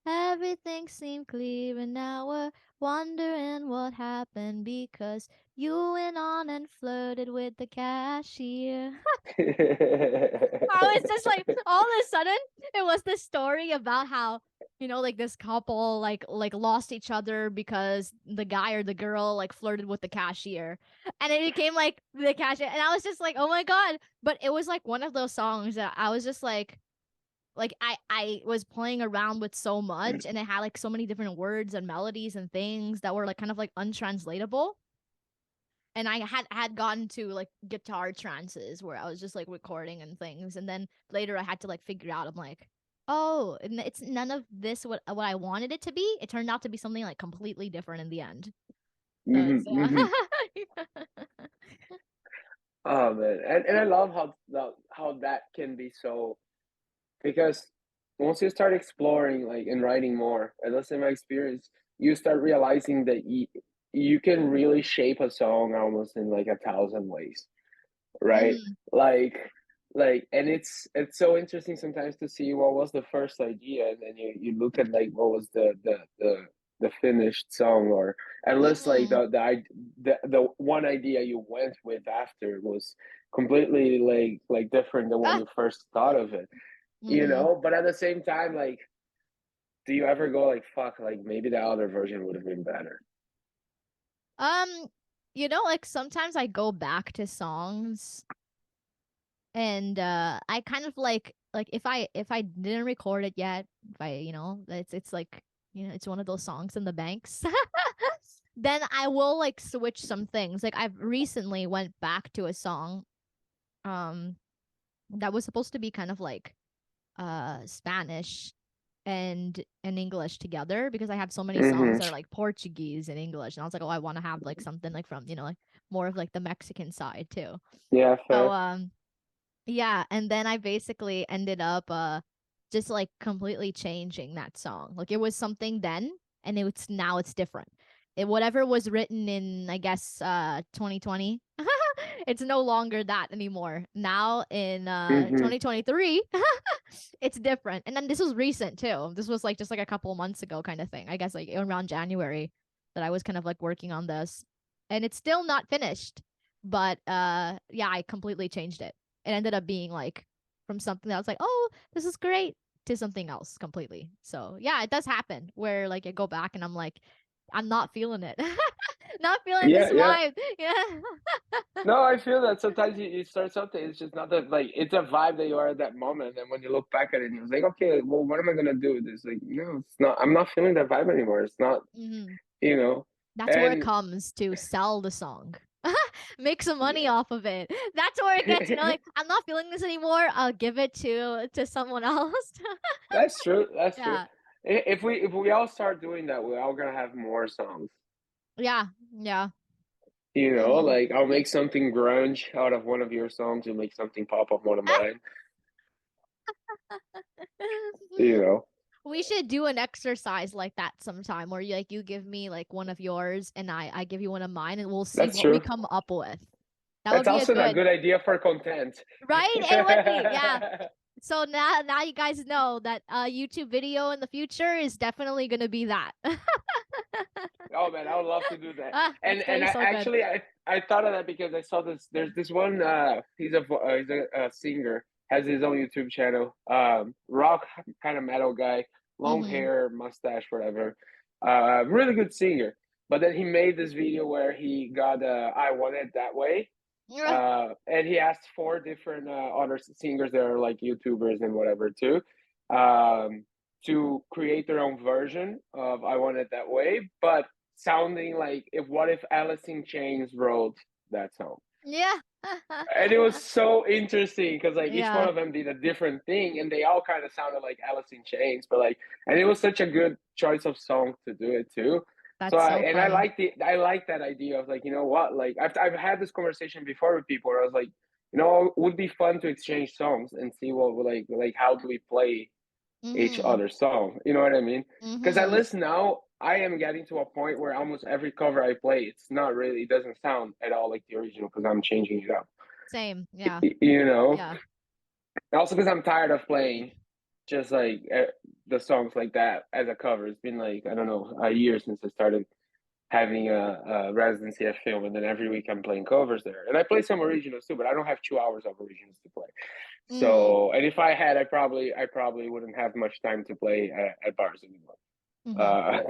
Everything seemed clear, and now we're wondering what happened because you went on and flirted with the cashier. I was just like, all of a sudden, it was this story about how, like this couple like lost each other because the guy or the girl like flirted with the cashier, and it became like the cashier, and I was just like, oh my God! But it was like one of those songs that I was just like I was playing around with so much, and it had like so many different words and melodies and things that were like kind of like untranslatable, and I had gotten to like guitar trances where I was just like recording and things, and then later I had to like figure out. I'm like, oh, and it's none of this what I wanted it to be. It turned out to be something like completely different in the end. So Hmm. it's Hmm. Oh man, and I love how that can be so, because once you start exploring, like, and writing more, at least in my experience, you start realizing that you can really shape a song almost in like 1,000 ways, right? Mm-hmm. Like and it's so interesting sometimes to see what was the first idea, and then you look at like what was the finished song, or unless like Mm-hmm. the one idea you went with after was completely like different than when Ah. you first thought of it, Mm-hmm. but at the same time, like, do you ever go like, fuck, like maybe the other version would have been better? Um, like sometimes I go back to songs and I kind of like if I didn't record it yet, if I, it's like, it's one of those songs in the banks. Then I will like switch some things. Like I've recently went back to a song um that was supposed to be kind of like Spanish and English together because I have so many songs Mm-hmm. that are like Portuguese and English, and I was like, oh, I want to have like something like from, like more of like the Mexican side too. Yeah, So fair. yeah, and then I basically ended up just like completely changing that song. Like it was something then and it's different. Whatever was written in, I guess, 2020, it's no longer that anymore. Now in Mm-hmm. 2023, it's different. And then this was recent too. This was like just like a couple months ago kind of thing. I guess like around January that I was kind of like working on this. And it's still not finished. But yeah, I completely changed it. It ended up being like from something that I was like, oh, this is great, to something else completely. So yeah, it does happen where like I go back and I'm like, I'm not feeling it. Not feeling this Yeah, yeah. vibe. Yeah. No, I feel that sometimes you start something, it's just not that, like, it's a vibe that you are at that moment. And when you look back at it, you're like, okay, well, what am I gonna do with this? Like, no, it's not, I'm not feeling that vibe anymore. It's not, Hmm. you know, That's where it and comes to sell the song. Make some money yeah. off of it. That's where it gets, like, I'm not feeling this anymore. I'll give it to someone else. That's true. That's true. Yeah. If we all start doing that, we're all gonna have more songs. Yeah. Yeah. Hmm. Like I'll make something grunge out of one of your songs, you'll make something pop up one of mine. You know, We should do an exercise like that sometime where you give me like one of yours and I give you one of mine and we'll see that's what we true. come up with. That would That's be a also a good, good idea for content. right? It would be. Yeah. So now you guys know that YouTube video in the future is definitely going to be that. Oh man, I would love to do that. That's And gonna be I so good. actually I thought of that because I saw this. There's this one. He's a singer. Has his own YouTube channel. Rock kind of metal guy, long Mhm. hair, mustache, whatever. Really good singer. But then he made this video where he got "I Want It That Way," Yeah. and he asked four different other singers that are like YouTubers and whatever too, um, to create their own version of "I Want It That Way," but sounding like, if what if Alice in Chains wrote that song? Yeah. And it was so interesting because like each one Yeah. of them did a different thing, and they all kind of sounded like Alice in Chains, but like, and it was such a good choice of song to do it too. So That's I so and I funny. like that idea of like, you know what, like I've had this conversation before with people where I was like, it would be fun to exchange songs and see what, like how do we play each Mhm. other's song. You know what I mean? Because at Mhm. least now I am getting to a point where almost every cover I play, it doesn't sound at all like the original because I'm changing it up. Same. Yeah. You know, Yeah. also because I'm tired of playing just like the songs like that as a cover. It's been like, I don't know, a year since I started having a residency at film, and then every week I'm playing covers there, and I play some originals too, but I don't have 2 hours of originals to play. Mhm. So, and if I had, I probably wouldn't have much time to play at bars anymore. Mhm. Uh,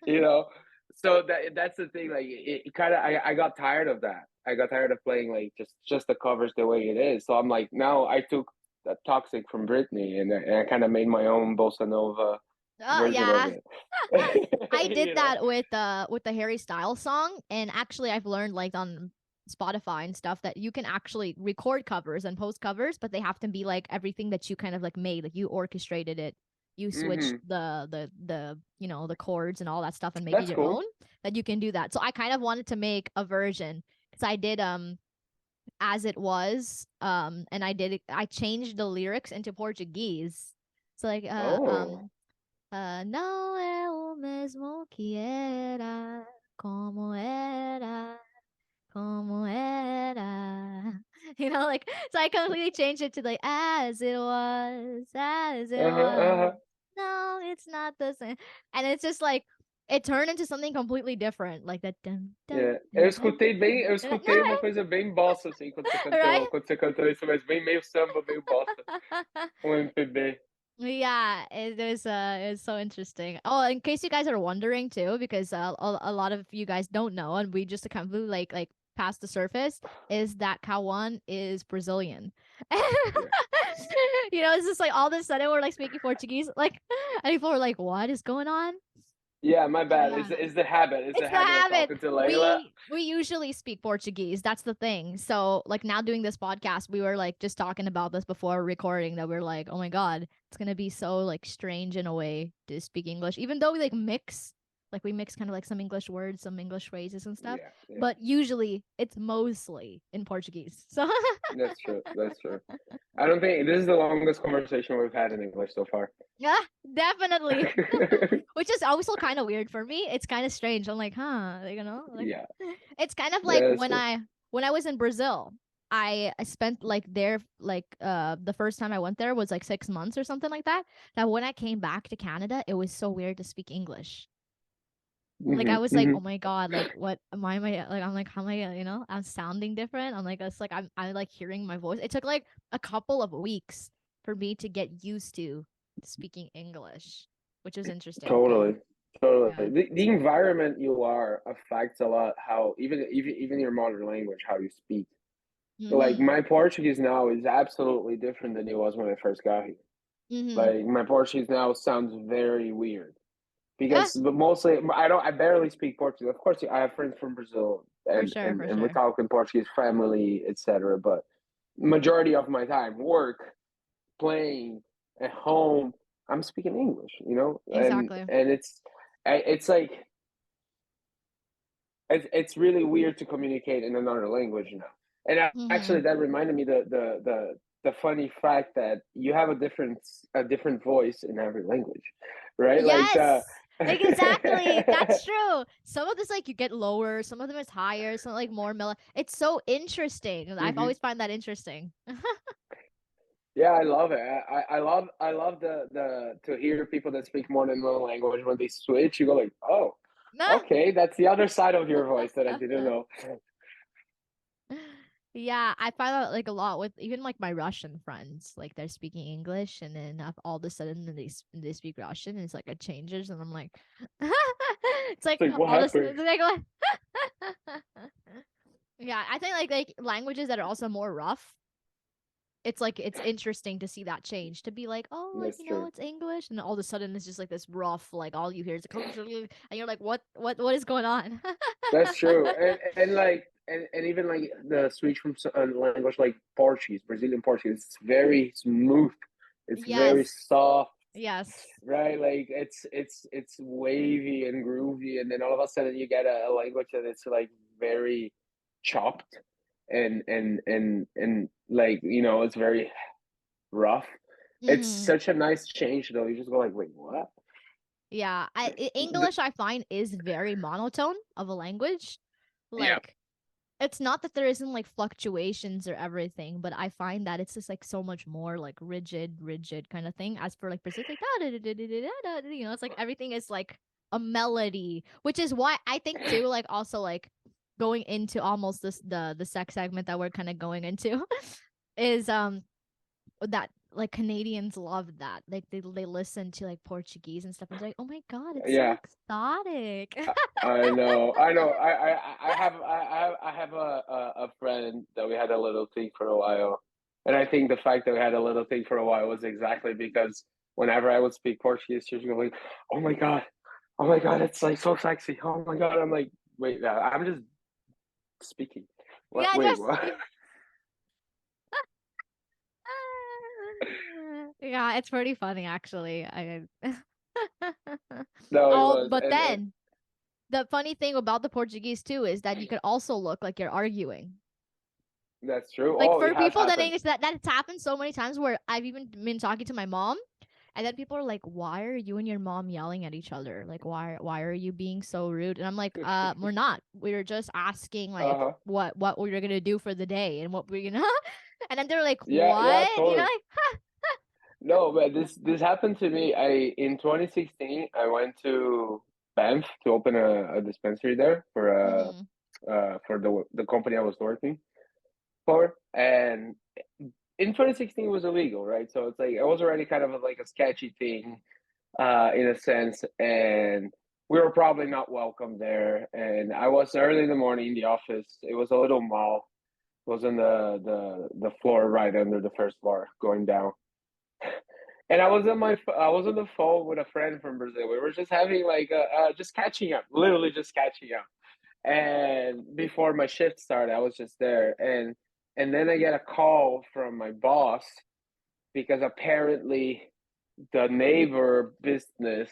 you know, so that's the thing. Like, it kind of, I got tired of that. I got tired of playing like just the covers the way it is. So I'm like, now I took the Toxic from Britney, and I kind of made my own bossa nova Oh, version of yeah. it. I did you know, that with the Harry Styles song, and actually I've learned like on Spotify and stuff that you can actually record covers and post covers, but they have to be like everything that you kind of like made, like you orchestrated it. You switched hmm the chords and all that stuff and make it that's your own, cool. that you can do that. So I kind of wanted to make a version because I did As It Was, and I changed the lyrics into Portuguese. So like Oh, não é o mesmo que era. como era, como era. You know, like, so I completely changed it to like, as it was, as it Uh-huh, was. uh-huh. No, it's not the same. And it's just like, it turned into something completely different. Like that dun dun Yeah. dun dun dun Eu dun. escutei uma coisa bem bossa, assim, Right? quando você cantou isso, mas bem meio samba, meio bossa, um MPB. Yeah, it was so interesting. Oh, in case you guys are wondering too, because a lot of you guys don't know, and we just completely like past the surface, is that Kauan is Brazilian. Yeah. You know, it's just like all of a sudden we're like speaking Portuguese, like, and people are like, "What is going on?" Yeah, my bad. Yeah. It's the habit. It's the It's the habit of habit. talking to Layla. We usually speak Portuguese. That's the thing. So like now doing this podcast, we were like just talking about this before recording that we're like, oh my god, it's gonna be so like strange in a way to speak English, even though we like we mix kind of like some English words, some English phrases and stuff. Yeah, yeah. But usually it's mostly in Portuguese. So That's true. That's true. I don't think this is the longest conversation we've had in English so far. yeah, definitely. Which is also kind of weird for me. It's kind of strange. I'm like, huh, you know, like Yeah, it's kind of like yeah, that's true. when I was in Brazil. I spent like there like the first time I went there was like 6 months or something like that. That when I came back to Canada, it was so weird to speak English. Like I was like, oh my god, like what am I like? I'm like, how am I? You know, I'm sounding different. I'm like, it's like I like hearing my voice. It took like a couple of weeks for me to get used to speaking English, which was interesting. Yeah, Totally, totally. yeah. The environment you are affects a lot how even your modern language, how you speak. Like Mhm. my Portuguese now is absolutely different than it was when I first got here. Mhm. Like my Portuguese now sounds very weird Yeah, because but mostly I barely speak Portuguese. Of course, I have friends from Brazil for sure, for and we sure. talk in Portuguese, family, etc. But majority of my time, work, playing at home, I'm speaking English. You know, Exactly. and it's like it's really weird to communicate in another language now. And actually, Mhm. that reminded me the funny fact that you have a different voice in every language, right? Like the Yes. Like exactly. That's true. Some of this like you get lower, some of them is higher, some like more mellow. It's so interesting. I've hmm always find that interesting. Yeah, I love it. I love the to hear people that speak more than one language when they switch. You go like, oh, Nah. okay, that's the other side of your voice that I didn't know. Yeah, I find that like a lot with even like my Russian friends. Like they're speaking English, and then all of a sudden they speak Russian, and it's like it changes, and I'm like, it's like It's like, what all this happened? it's like what? Yeah, I think like languages that are also more rough. It's like it's interesting to see that change to be like, oh, like That's you know, true. it's English, and all of a sudden it's just like this rough, like all you hear is like, and you're like, what is going on? That's true, and even like the switch from language like Portuguese, Brazilian Portuguese, it's very smooth, it's very Yes, soft, yes. right? Like it's wavy and groovy, and then all of a sudden you get a language that it's like very chopped and like you know it's very rough. It's Hmm. such a nice change though. You just go like, wait, what? Yeah, English I find is very monotone of a language. Yeah. Like it's not that there isn't like fluctuations or everything, but I find that it's just like so much more like rigid kind of thing. As for like Brazil, it's like you know, it's like everything is like a melody, which is why I think too, like also like going into almost this the sex segment that we're kind of going into is that like Canadians love that. Like they listen to like Portuguese and stuff and they're like, oh my god, it's so Yeah. exotic. I know. I have a friend that we had a little thing for a while, and I think the fact that we had a little thing for a while was exactly because whenever I would speak Portuguese, she was going, oh my god, it's like so sexy. Oh my god, I'm like, wait, I'm just speaking. What? Yeah, Wait, just what? yeah, it's pretty funny actually. I No, it oh, was, but and then the funny thing about the Portuguese too is that you could also look like you're arguing. that's true. Like Oh, it for has people that happened. English that's happened so many times where I've even been talking to my mom And then people are like, "Why are you and your mom yelling at each other? Like, why are you being so rude?" And I'm like, we're not. We're just asking like Uh-huh. what we're gonna do for the day and what we're gonna." And then they're like, Yeah, yeah, "What?" You know, totally. like, No, but this happened to me. I in 2016 I went to Banff to open a dispensary there mm-hmm. for the company I was working for, and in 2016 it was illegal, right? So it's like it was already kind of like a sketchy thing, in a sense, and we were probably not welcome there. And I was early in the morning in the office. It was a little mall. It was on the floor right under the first bar going down. And I was on the phone with a friend from Brazil. We were just having like just catching up, literally just catching up. And before my shift started, I was just there, and then I get a call from my boss because apparently the neighbor business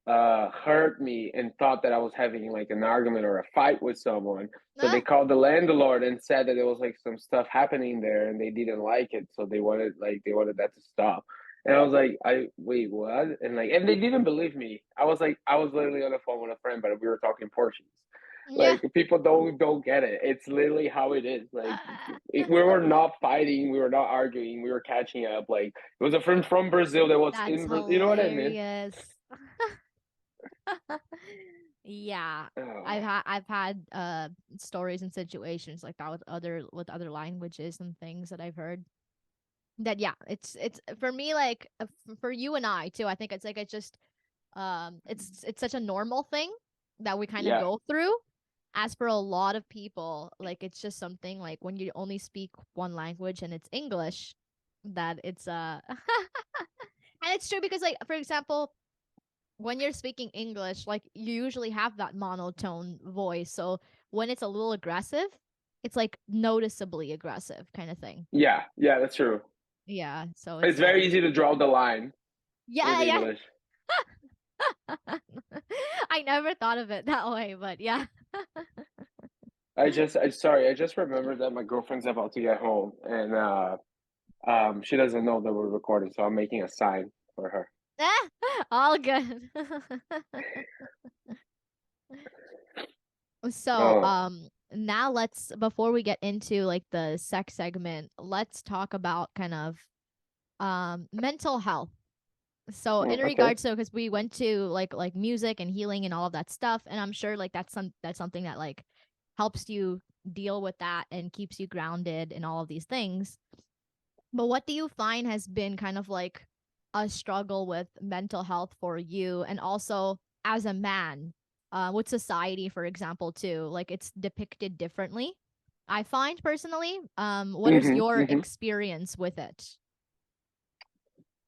heard me and thought that I was having like an argument or a fight with someone. So they ah, called the landlord and said that there was like some stuff happening there and they didn't like it. So they wanted that to stop. And I was like, I wait, what? And like, and they didn't believe me. I was literally on the phone with a friend, but we were talking Portuguese. yeah. Like people don't get it. It's literally how it is. Like we were not fighting, we were not arguing, we were catching up. Like it was a friend from Brazil that was That's in Brazil. You know what I mean? hilarious. Yeah. Oh, I've had stories and situations like that with other languages and things that I've heard. That yeah, it's for me like for you and I too. I think it's like it's just it's such a normal thing that we kind of yeah. go through. As for a lot of people, like it's just something like when you only speak one language and it's English, that it's and it's true because like for example, when you're speaking English, like you usually have that monotone voice. So when it's a little aggressive, it's like noticeably aggressive kind of thing. Yeah, yeah, that's true. Yeah. So It's it's very easy to draw the line with yeah, yeah. English. I never thought of it that way, but yeah. I just remembered that my girlfriend's about to get home and she doesn't know that we're recording, so I'm making a sign for her. All good. So, Oh, now let's before we get into like the sex segment, let's talk about kind of mental health. So in okay. regards to because we went to like music and healing and all of that stuff, and I'm sure like that's something that like helps you deal with that and keeps you grounded and all of these things. But what do you find has been kind of like a struggle with mental health for you and also as a man, with society, for example, too? Like it's depicted differently. I find personally, what is Mm-hmm, your mm-hmm. experience with it?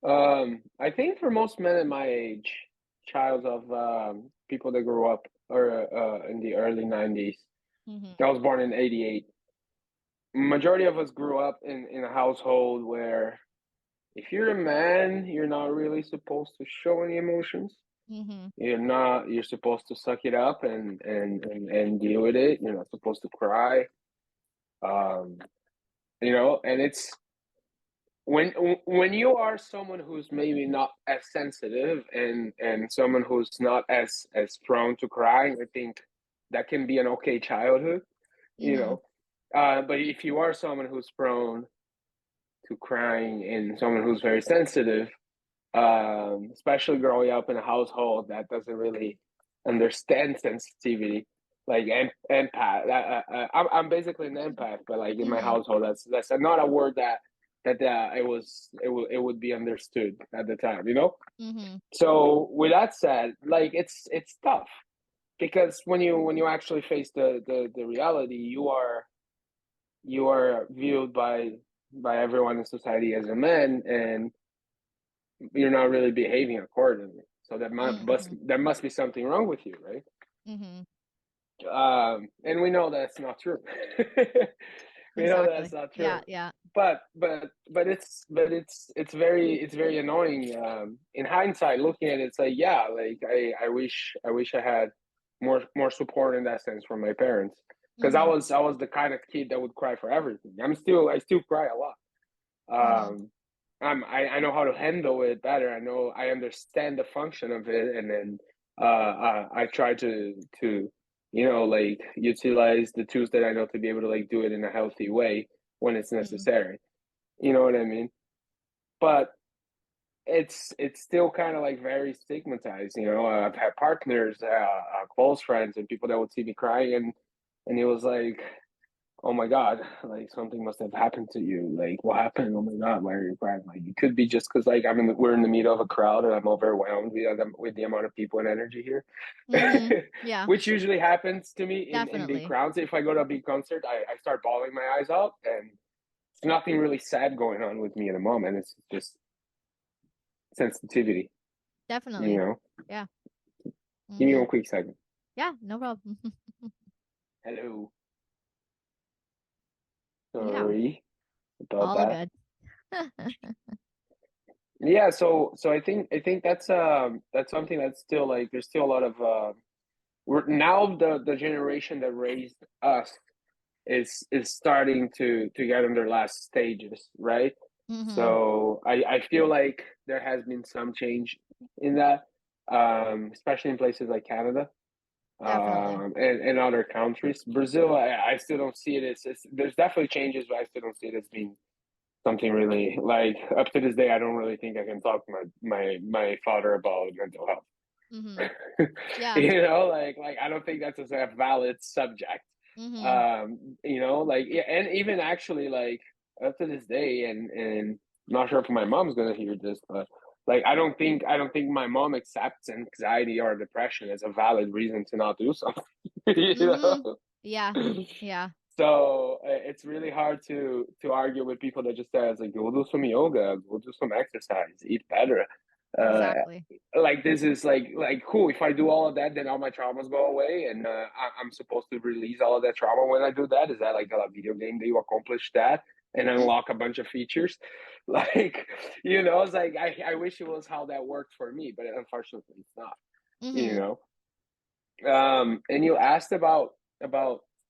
I think for most men in my age, child of people that grew up or in the early 90s, Mm-hmm. I was born in 88. Majority of us grew up in a household where if you're a man, you're not really supposed to show any emotions. Mm-hmm. You're supposed to suck it up and deal with it. You're not supposed to cry. Um, and it's when when you are someone who's maybe not as sensitive and someone who's not as prone to crying, I think that can be an okay childhood, you Mm-hmm. know. But if you are someone who's prone to crying and someone who's very sensitive, especially growing up in a household that doesn't really understand sensitivity, like empath. I'm basically an empath, but like in my Mm-hmm. household, that's not a word that it would be understood at the time, you know. Mm-hmm. So with that said, like it's tough because when you actually face the reality, you are viewed by everyone in society as a man, and you're not really behaving accordingly. So Mm-hmm. there must be something wrong with you, right? Mm-hmm. And we know that's not true. We know that's Exactly. not Yeah, true. yeah. It's very annoying. In hindsight, looking at it, it's like yeah, like I wish I had more support in that sense from my parents because Mm-hmm. I was the kind of kid that would cry for everything. I still cry a lot. Mm-hmm. Um, I know how to handle it better. I understand the function of it, and then I try to like utilize the tools that I know to be able to like do it in a healthy way when it's Mm-hmm. necessary. You know what I mean? But it's still kind of like very stigmatized. I've had partners, close friends, and people that would see me crying, and it was like, oh my God, like something must have happened to you. Like, what happened? Oh my God, why are you crying? Like, it could be just because like we're in the middle of a crowd and I'm overwhelmed with the amount of people and energy here, Mm-hmm. Yeah, which usually happens to me in big definitely. crowds. If I go to a big concert, I start bawling my eyes out, and it's nothing really sad going on with me in the moment. It's just sensitivity, you Definitely. know. Yeah. Give me Mm-hmm. one quick second. Yeah, no problem. Hello. Yeah, Sorry about all that. good. Yeah, so I think that's something that's still like there's still a lot of we're now the generation that raised us is starting to get on their last stages, right? Mm-hmm. So I feel like there has been some change in that, especially in places like Canada, Definitely. and other countries. Brazil, I still don't see it as there's definitely changes, but I still don't see it as being something really like up to this day. I don't really think I can talk to my father about mental Mm-hmm. health. Yeah. Like I don't think that's a valid subject. Mm-hmm. Like yeah, and even actually like up to this day, and I'm not sure if my mom's gonna hear this, but like I don't think my mom accepts anxiety or depression as a valid reason to not do something. you Mm-hmm. know Yeah. Yeah. so it's really hard to argue with people that just says like go do some yoga, go do some exercise, eat better. Uh, Exactly. like this is like cool. If I do all of that, then all my traumas go away, and I'm supposed to release all of that trauma when I do that. Is that like a video game that you accomplish that and unlock a bunch of features? Like it's like I wish it was how that worked for me, but unfortunately it's not. You Mm-hmm. know. And you asked about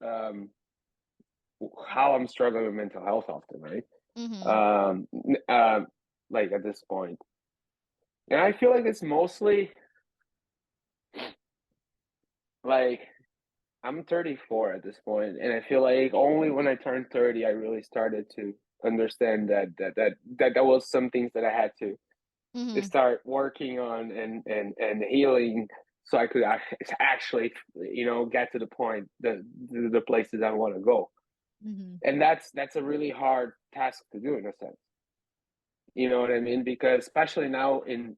um how I'm struggling with mental health often, right? Mm-hmm. Um, um, like at this point, and I feel like it's mostly like I'm 34 at this point, and I feel like only when I turned 30, I really started to understand that was some things that I had to Mm-hmm. start working on and healing, so I could actually, get to the point the places I want to go, Mm-hmm. and that's a really hard task to do in a sense. You know what I mean? Because especially now in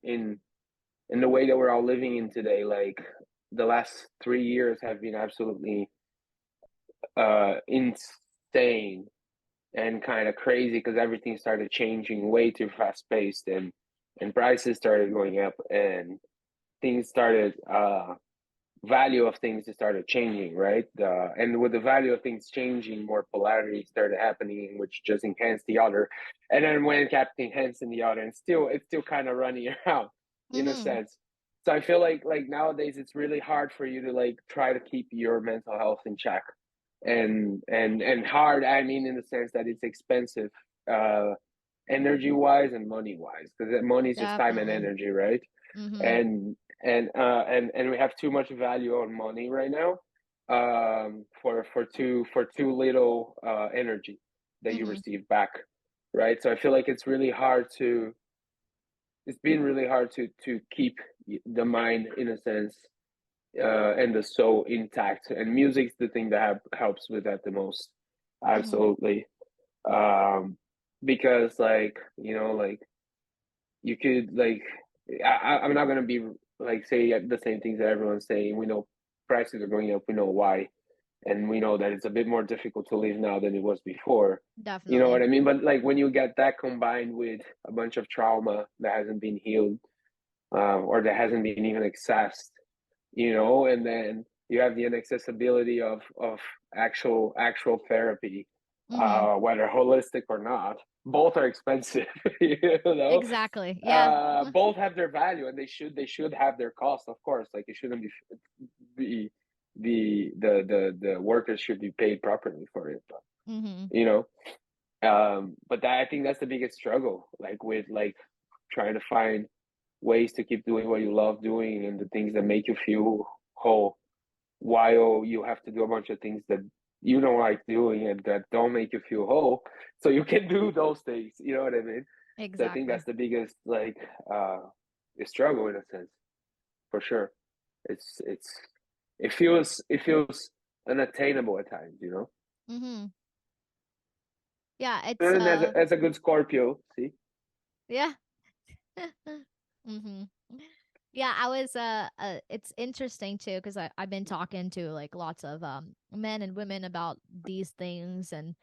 the way that we're all living in today, like the last 3 years have been absolutely insane and kind of crazy because everything started changing way too fast paced, and prices started going up, and things started value of things started changing, right? And with the value of things changing, more polarity started happening, which just enhanced the other. And then when it kept enhancing the other, and it's still kind of running around in a Mm-hmm. sense. So I feel like nowadays it's really hard for you to like try to keep your mental health in check, and hard. I mean, in the sense that it's expensive, uh, energy wise and money wise, because money is just time and Definitely. energy, right? Mm-hmm. And we have too much value on money right now, for too little energy that you Mm-hmm. receive back, right? So I feel like it's been really hard to keep the mind in a sense, and the soul intact, and music's the thing that helps with that the most, Mm-hmm. absolutely. um because like you could like I'm not gonna be like say the same things that everyone's saying. We know prices are going up. We know why, and we know that it's a bit more difficult to live now than it was before. You know what Definitely. I mean? But like when you get that combined with a bunch of trauma that hasn't been healed, or that hasn't been even accessed, and then you have the inaccessibility of actual therapy, Mm-hmm. whether holistic or not. Both are expensive, you know. Exactly. Yeah. Both have their value, and they should have their cost, of course. Like it shouldn't be the workers should be paid properly for it, but Mm-hmm. you know. But I think that's the biggest struggle, like with like trying to find ways to keep doing what you love doing and the things that make you feel whole, while you have to do a bunch of things that you don't like doing and that don't make you feel whole, so you can do those things. You know what I mean? So I think Exactly. that's the biggest like struggle in a sense, for sure. It's it feels unattainable at times, you know. Mm-hmm. Yeah, it's And as a good Scorpio, see. yeah. Mm-hmm. Yeah, I was it's interesting too because I've been talking to like lots of men and women about these things, and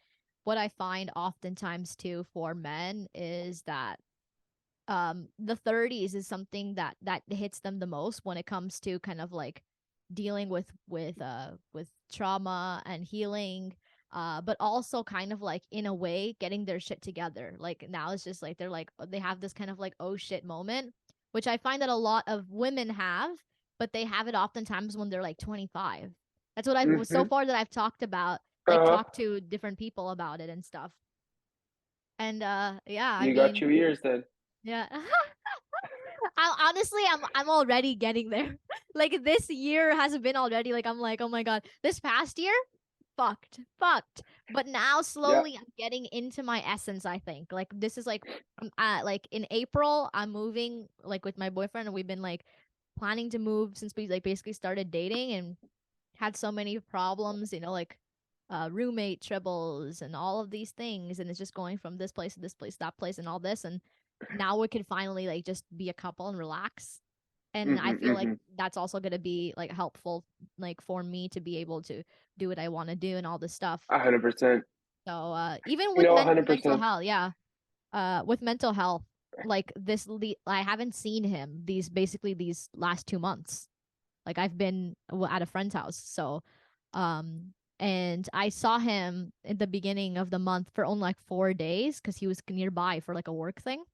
what I find oftentimes too for men is that the 30s is something that hits them the most when it comes to kind of like dealing with trauma and healing, but also kind of like in a way getting their shit together. Like now it's just like they're like they have this kind of like oh shit moment, which I find that a lot of women have, but they have it oftentimes when they're like 25. That's what I've so Mm-hmm. far that I've talked about, like Uh-huh. talked to different people about it and stuff. And yeah, I You got mean, 2 years then. yeah. I'm already getting there. Like this year has been already like I'm like, oh my god, this past year, fucked. But now Yeah. slowly I'm getting into my essence, I think. Like this is like in April, I'm moving like with my boyfriend, and we've been like planning to move since we like basically started dating and had so many problems, like roommate troubles and all of these things, and it's just going from this place to this place, that place, and all this, and now we can finally like just be a couple and relax. And I Mm-hmm, feel like mm-hmm. that's also going to be like helpful, like for me to be able to do what I want to do and all this stuff. 100%. So even You with know, mental 100%. health, yeah, with mental health, like I haven't seen him these last 2 months. Like I've been at a friend's house. So, um, and I saw him in the beginning of the month for only like 4 days because he was nearby for like a work thing.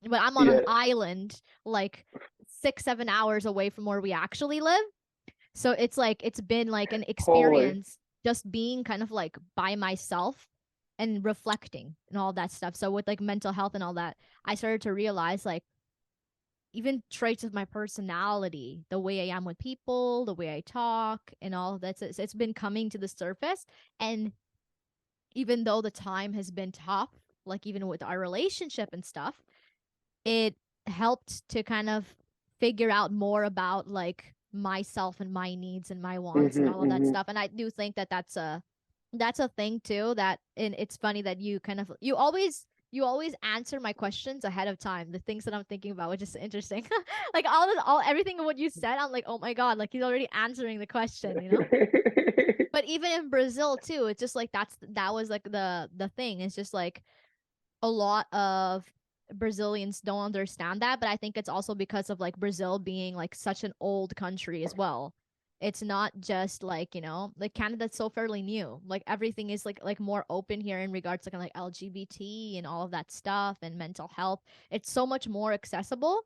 But I'm on an Yeah. island like 6, 7 hours away from where we actually live. So it's like it's been like an Holy. experience just being kind of like by myself and reflecting and all that stuff. So with like mental health and all that, I started to realize like even traits of my personality, the way I am with people, the way I talk, and all of that. It's been coming to the surface. And even though the time has been tough, like even with our relationship and stuff, it helped to kind of figure out more about like myself and my needs and my wants and Mm-hmm, all of that mm-hmm. stuff. And I do think that that's a thing too, that and it's funny that you always answer my questions ahead of time, the things that I'm thinking about, which is interesting. Like all everything of what you said, I'm like, oh my god, like he's already answering the question. But even in Brazil too, it's just like that was like the thing. It's just like a lot of Brazilians don't understand that, but I think it's also because of like Brazil being like such an old country as well. It's not just like Canada's so fairly new. Like everything is like more open here in regards to kind of like LGBT and all of that stuff and mental health. It's so much more accessible,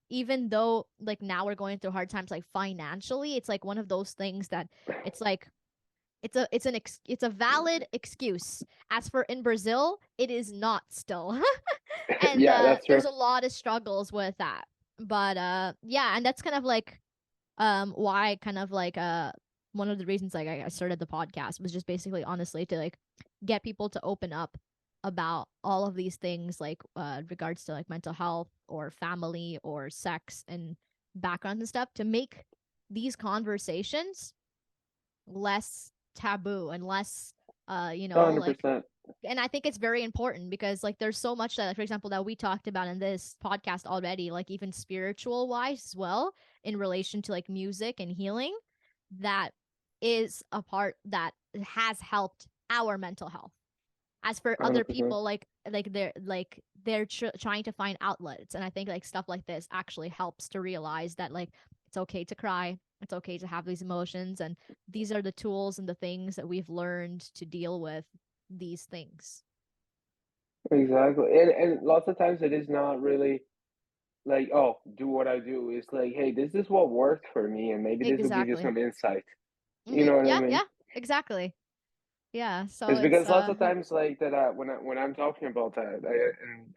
even though like now we're going through hard times like financially. It's like one of those things that it's like it's a valid excuse. As for in Brazil, it is not still. And Yeah, that's true. there's a lot of struggles with that. But yeah, and that's kind of like why kind of like one of the reasons like I started the podcast was just basically honestly to like get people to open up about all of these things, like regards to like mental health or family or sex and backgrounds and stuff, to make these conversations less taboo and less like. 100%. And I think it's very important because like there's so much that, for example, that we talked about in this podcast already, like even spiritual wise as well, in relation to like music and healing, that is a part that has helped our mental health. As for other 100%. people, they're trying to find outlets, and I think like stuff like this actually helps to realize that like it's okay to cry, it's okay to have these emotions, and these are the tools and the things that we've learned to deal with these things. Exactly. And lots of times it is not really like, oh, do what I do. It's like, hey, this is what worked for me, and maybe this will give you Exactly. some insight. You know what I Yeah, mean? yeah, exactly. Yeah. So It's it's because lots of times like that when I'm talking about that,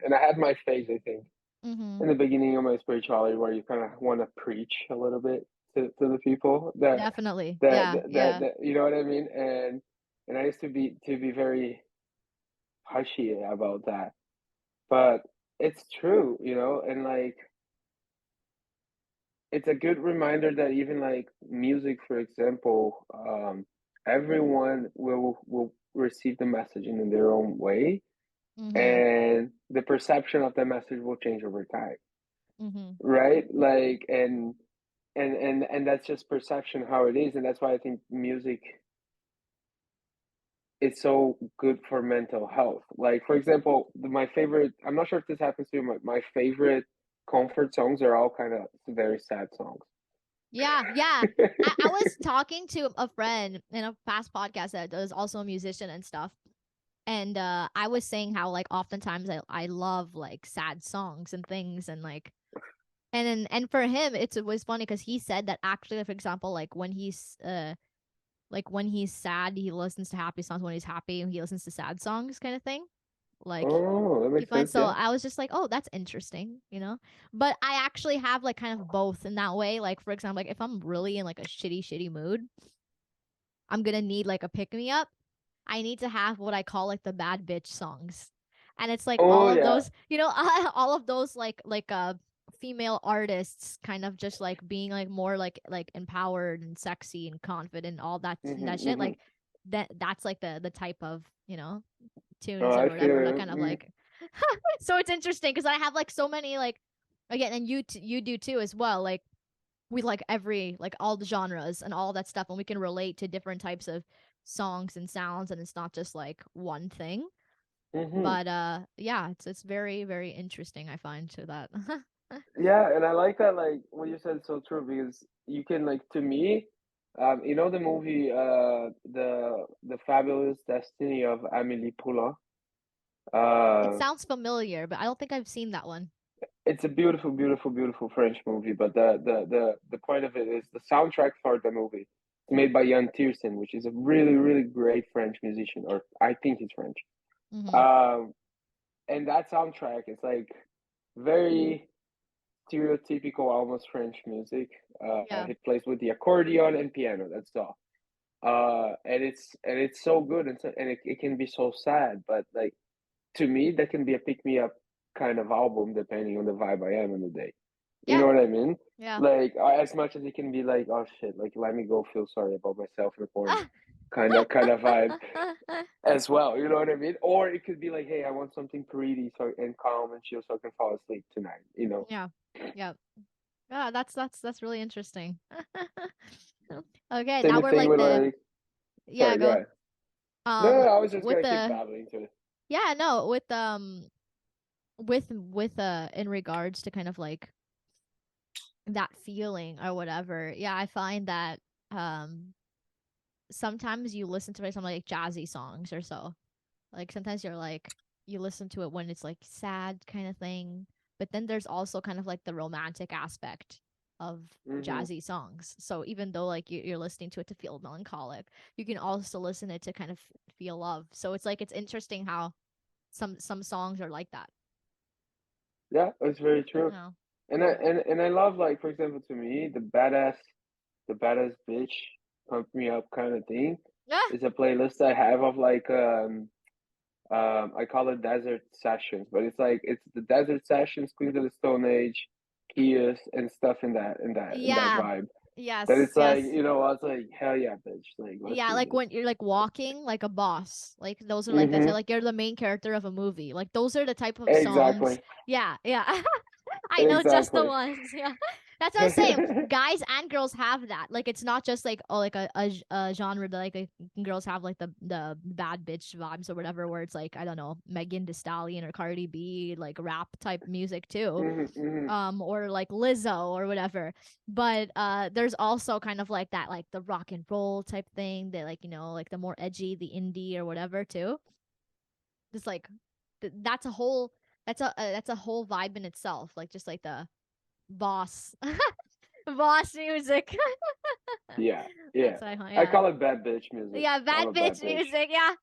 and I had my phase, I think, mm-hmm. in the beginning of my spirituality where you kind of want to preach a little bit to the people Definitely. Yeah. Yeah. that you know what I mean, and I used to be very pushy about that, but it's true, you know, and like it's a good reminder that even like music, for example, everyone will receive the message in their own way, Mm-hmm. and the perception of the message will change over time, Mm-hmm. right? Like, and that's just perception how it is, and that's why I think music is so good for mental health. Like, for example, my favorite, I'm not sure if this happens to you, my favorite comfort songs are all kind of very sad songs. Yeah, yeah. I was talking to a friend in a past podcast that is also a musician and stuff. And I was saying how like oftentimes I love like sad songs and things and like and for him it was funny because he said that actually for example like when he's sad he listens to happy songs, when he's happy he listens to sad songs kind of thing. Like Oh, that he makes finds, sense. so Yeah. I was just like, oh, that's interesting, you know? But I actually have like kind of both in that way. Like for example, like if I'm really in like a shitty mood, I'm gonna need like a pick me up. I need to have what I call like the bad bitch songs. And it's like all Oh of yeah. those, all of those like female artists kind of just like being like more like empowered and sexy and confident, all that shit. Hmm. Like that's like the type of, Oh, tunes or I whatever feel that it. kind of like so it's interesting because I have like so many like again, and you do too as well. Like we like every like all the genres and all that stuff, and we can relate to different types of songs and sounds, and it's not just like one thing. Hmm. But yeah, it's very very interesting. I find to that. Yeah, and I like that, like what you said is so true because you can like to me, you know the movie the Fabulous Destiny of Amélie Poulain. It Uh, sounds familiar, but I don't think I've seen that one. it's a beautiful, beautiful, beautiful French movie, but the point of it is the soundtrack for the movie is made by Jan Tiersen, which is a really, really great French musician, or I think he's French. Mm-hmm. Um, and that soundtrack is like very stereotypical, almost French music. Yeah, He plays with the accordion and piano. That's all. And it's so good, and it can be so sad, but like to me, that can be a pick me up kind of album depending on the vibe I am in the day. You yeah, know what I mean? yeah. Like as much as it can be like, oh shit, like let me go feel sorry about myself in the corner, kind of vibe as well. You know what I mean? Or it could be like, hey, I want something pretty so and calm and chill so I can fall asleep tonight. You know? Yeah, yeah. Yeah, that's really interesting. Okay, Same now we're thing like with the like, yeah, sorry, go go. ahead. No, I was just With gonna keep the babbling to it. yeah, no, with in regards to kind of like that feeling or whatever. Yeah, I find that um sometimes you listen to like some like jazzy songs or so. Like sometimes you're like you listen to it when it's like sad kind of thing, but then there's also kind of like the romantic aspect of Hmm. jazzy songs. So even though like you're listening to it to feel melancholic, you can also listen it to kind of feel love. So it's like it's interesting how some songs are like that. Yeah, it's very true. No. And I love like for example to me the badass bitch pump me up kind of thing Ah, is a playlist I have of like I call it desert sessions, but it's the desert sessions, Queens of the Stone Age, Kias and stuff in that yeah. vibe. That Yes, it's like, yes. you know, I was like, hell yeah, bitch. Like let's Yeah, do like this. when you're like walking like a boss. Like those are like that's Mm-hmm. like you're the main character of a movie. Like those are the type of songs. Exactly. Yeah, yeah. I know just the Exactly. ones. Yeah. That's what I was saying. Guys and girls have that. Like it's not just like oh like a genre that like girls have like the bad bitch vibes or whatever where it's like I don't know, Megan Thee Stallion or Cardi B like rap type music too, Hmm. or like Lizzo or whatever. But there's also kind of like that like the rock and roll type thing that like like the more edgy, the indie or whatever too. Just like that's a whole that's a whole vibe in itself, like just like the boss boss music. Yeah, yeah. That's so I yeah. call it bad bitch music. Yeah, I'm bad a bad bitch bitch. music. Yeah.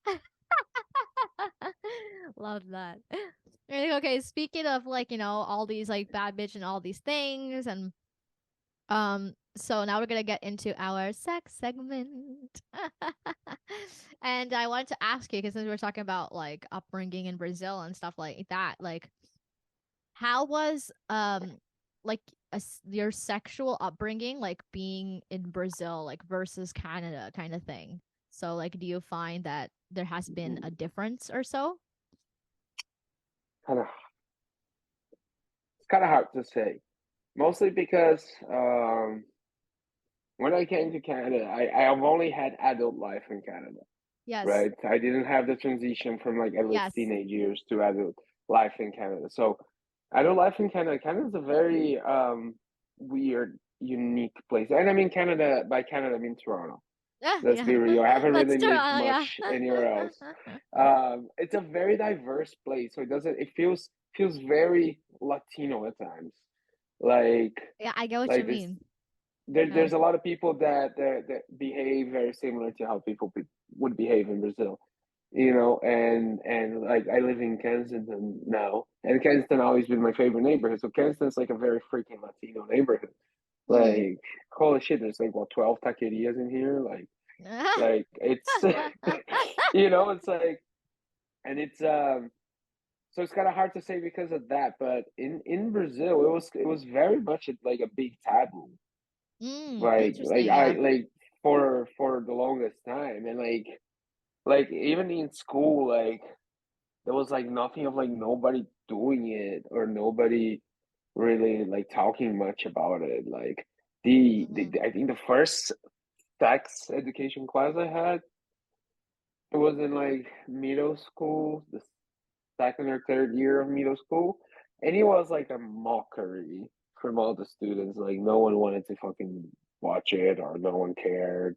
Love that. Okay, speaking of like, all these like bad bitch and all these things and so now we're gonna get into our sex segment. And I wanted to ask you, because since we're talking about like upbringing in Brazil and stuff like that, like how was like your sexual upbringing like being in Brazil like versus Canada kind of thing? So like do you find that there has been a difference or so? Kind of, it's kind of hard to say. Mostly because when I came to Canada, I've only had adult life in Canada, Yes. right? I didn't have the transition from like at least Yes. teenage years to adult life in Canada. So adult life in Canada, Canada is a very weird, unique place. And I mean Canada, by Canada I mean Toronto. Let's Yeah. be real. I haven't That's really lived Toronto, yeah. much anywhere else. It's a very diverse place, so it feels very Latino at times. Like Yeah, I get what you like this mean. Yeah. there's a lot of people that behave very similar to how would behave in Brazil, and like I live in Kensington now, and Kensington always been my favorite neighborhood. So Kensington's like a very freaking Latino neighborhood. Mm. Like holy shit, there's like what 12 taquerias in here, like it's it's like and it's so it's kind of hard to say because of that, but in Brazil it was very much like a big taboo, like Interesting, I yeah. like for the longest time, and like even in school, like there was like nothing of like nobody doing it or nobody really like talking much about it. Like Mm-hmm. I think the first sex education class I had, it was in like middle school, the second or third year of middle school, and it was like a mockery from all the students. Like no one wanted to fucking watch it, or no one cared.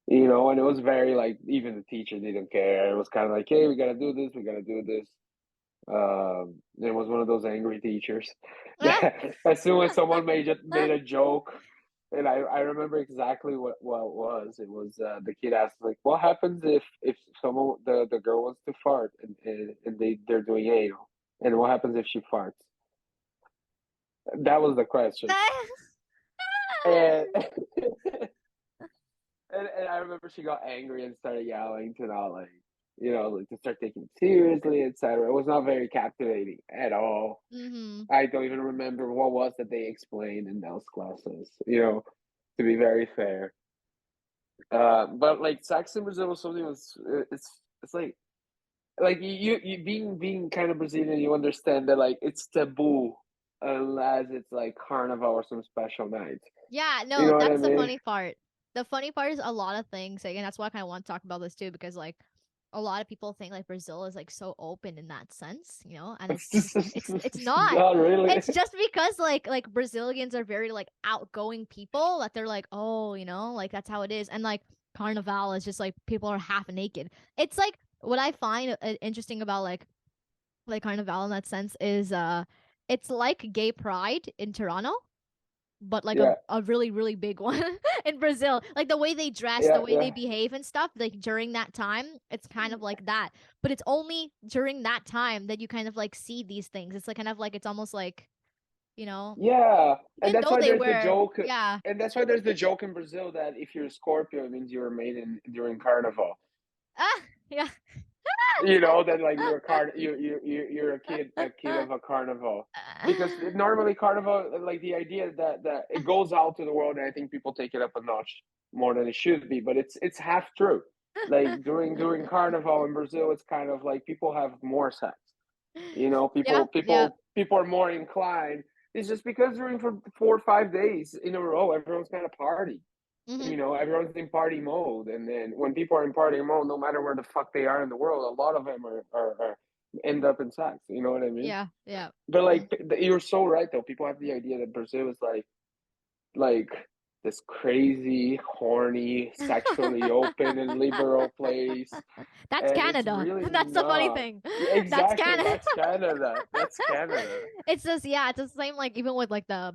And it was very like even the teacher didn't care. It was kind of like, hey, we gotta do this, we gotta do this. It was one of those angry teachers that as soon as someone made a joke, and I remember exactly what it was. It was the kid asked like, "What happens if someone the girl wants to fart and they're doing anal, and what happens if she farts?" That was the question, and and I remember she got angry and started yelling to not like like to start taking it seriously, etc. It was not very captivating at all. Mm-hmm. I don't even remember what was that they explained in those classes. To be very fair. But like sex in Brazil was something was it's like you being kind of Brazilian, you understand that like it's taboo unless it's like carnival or some special night. Yeah, You no, know what I that's the mean? funny part. The funny part is a lot of things, like, and that's why I kind of want to talk about this too, because like a lot of people think like Brazil is like so open in that sense, and it's not. Not really. It's just because like Brazilians are very like outgoing people that they're like, oh, like that's how it is, and like Carnival is just like people are half naked. It's like what I find interesting about like Carnival in that sense is it's like gay pride in Toronto, but like a, Yeah, a really really big one in Brazil. Like the way they dress, the yeah, way they yeah. behave and stuff, like during that time, it's kind of like that. But it's only during that time that you kind of like see these things. It's like kind of like it's almost like, you know, Yeah, and even that's though why they there's the were, joke, yeah. and that's why there's the joke in Brazil that if you're a Scorpio, it means you're made in during Carnival. Ah, yeah. That like you're a you're a kid of a carnival, because normally carnival, like the idea that it goes out to the world, and I think people take it up a notch more than it should be, but it's half true. Like during carnival in Brazil, it's kind of like people have more sex. Yeah, yeah. People are more inclined. It's just because during for 4 or 5 days in a row, everyone's kind of party. Hmm. Everyone's in party mode, and then when people are in party mode, no matter where the fuck they are in the world, a lot of them are end up in sex. You know what I mean? Yeah, yeah. But Mm. like you're so right though. People have the idea that Brazil is like this crazy, horny, sexually open and liberal place, That's and it's Canada. really That's the funny not. thing. Yeah, That's exactly. Canada. That's Canada. That's Canada. It's just, yeah, it's the same like even with like the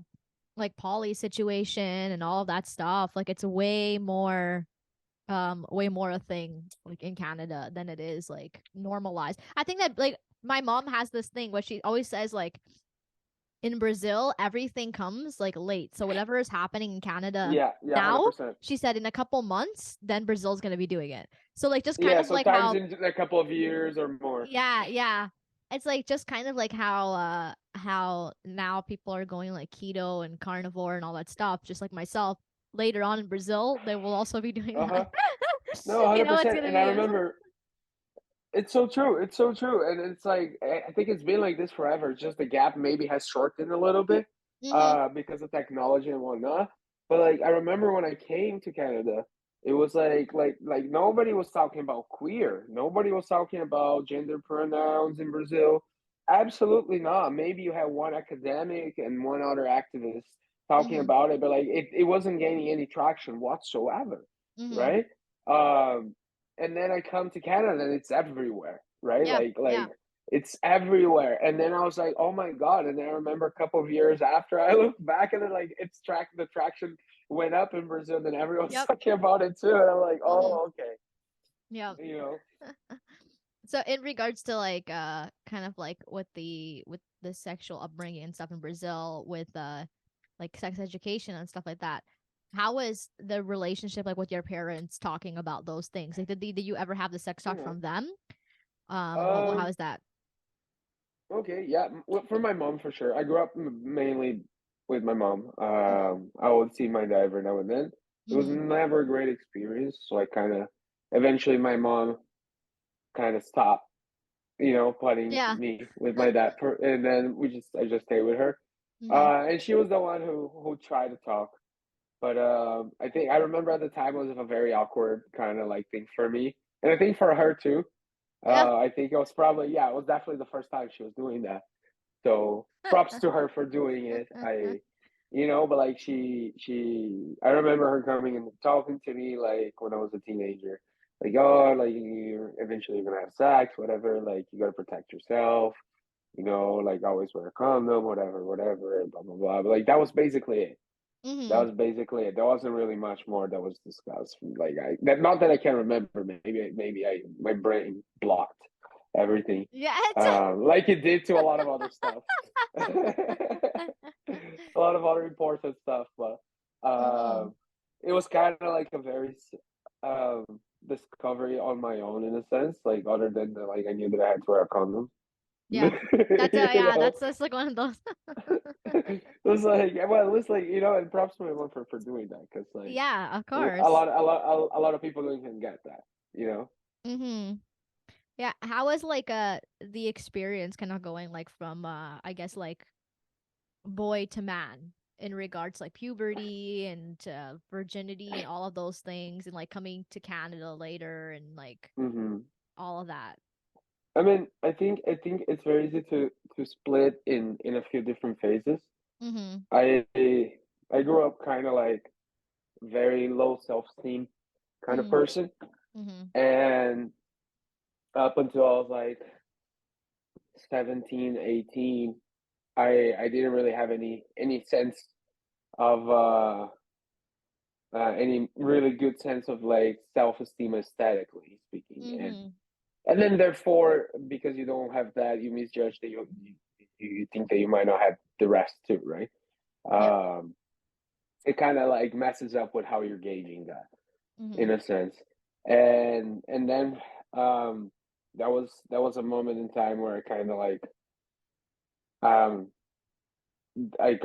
like poly situation and all of that stuff. Like it's way more a thing like in Canada than it is like normalized. I think that like my mom has this thing where she always says like in Brazil everything comes like late. So whatever is happening in Canada Yeah, yeah, now, 100%. she said in a couple months, then Brazil's gonna be doing it. So like just kind Yeah, of like sometimes how in a couple of years or more. yeah, yeah. It's like just kind of like how now people are going like keto and carnivore and all that stuff, just like myself. Later on in Brazil, they will also be doing Uh-huh. that. No, You know, it's 100%. gonna And I be remember it's so true. It's so true. And it's like I think it's been like this forever. Just the gap maybe has shortened a little bit mm-hmm, because of technology and whatnot. But like I remember when I came to Canada, it was like nobody was talking about queer. Nobody was talking about gender pronouns in Brazil. Absolutely not. Maybe you had one academic and one other activist talking mm-hmm, about it, but like it wasn't gaining any traction whatsoever. mm-hmm. Right? Um and then I come to Canada and it's everywhere, right? Yeah, Like yeah. it's everywhere. And then I was like, oh my God. And then I remember a couple of years after I looked back and then like the traction went up in Brazil, then everyone's Yep. talking about it too. And I'm like, Mm-hmm. oh, okay. Yeah. You know, So in regards to like kind of like with the sexual upbringing and stuff in Brazil with like sex education and stuff like that, how was the relationship like with your parents talking about those things? Like did you ever have the sex talk you from them? How know. is that? Okay, yeah. Well, for my mom, for sure. I grew up mainly with my mom. Mm-hmm. I would see my dad every now and then. It was Mm-hmm. never a great experience, so I kind of eventually my mom kind of stopped, putting Yeah. me with my dad for, and then I just stayed with her. Mm-hmm. And she was the one who tried to talk, but I think I remember at the time it was a very awkward kind of like thing for me, and I think for her too. Yeah. I think it was probably yeah, it was definitely the first time she was doing that. So props to her for doing it. But like I remember her coming and talking to me like when I was a teenager, like oh, like you're eventually gonna have sex, whatever. Like you gotta protect yourself, like always wear a condom, whatever, blah blah blah. But like that was basically it. That Mm-hmm. was basically it. There wasn't really much more that was discussed. Like not that I can remember. Maybe I my brain blocked everything, Yeah. like it did to a lot of other stuff, a lot of other important stuff. But Mm-hmm. it was kind of like a very um, discovery on my own in a sense. Like other than like I knew that I had to wear a condom. Yeah. That's you yeah, know, that's like one of those. it was like well, it was like and props to my mom for doing that because like Yeah, of a course. lot a lot of people don't even get that. You know. Mm-hmm. Yeah, how was like the experience kind of going like from I guess like boy to man in regards like puberty and virginity and all of those things and like coming to Canada later and like Hmm. all of that. I mean, I think it's very easy to split in a few different phases. Mhm. I I grew up kind of like very low self-esteem kind of Mhm. person, Mhm. and up until I was like 17, 18, I didn't really have any sense of any really good sense of like self-esteem aesthetically speaking, and Mhm. and then therefore because you don't have that, you misjudge that you think that you might not have the rest too, right? Yep. um it kind of like messes up with how you're gauging that in Mhm. a sense. And then um that was a moment in time where I kind of like um I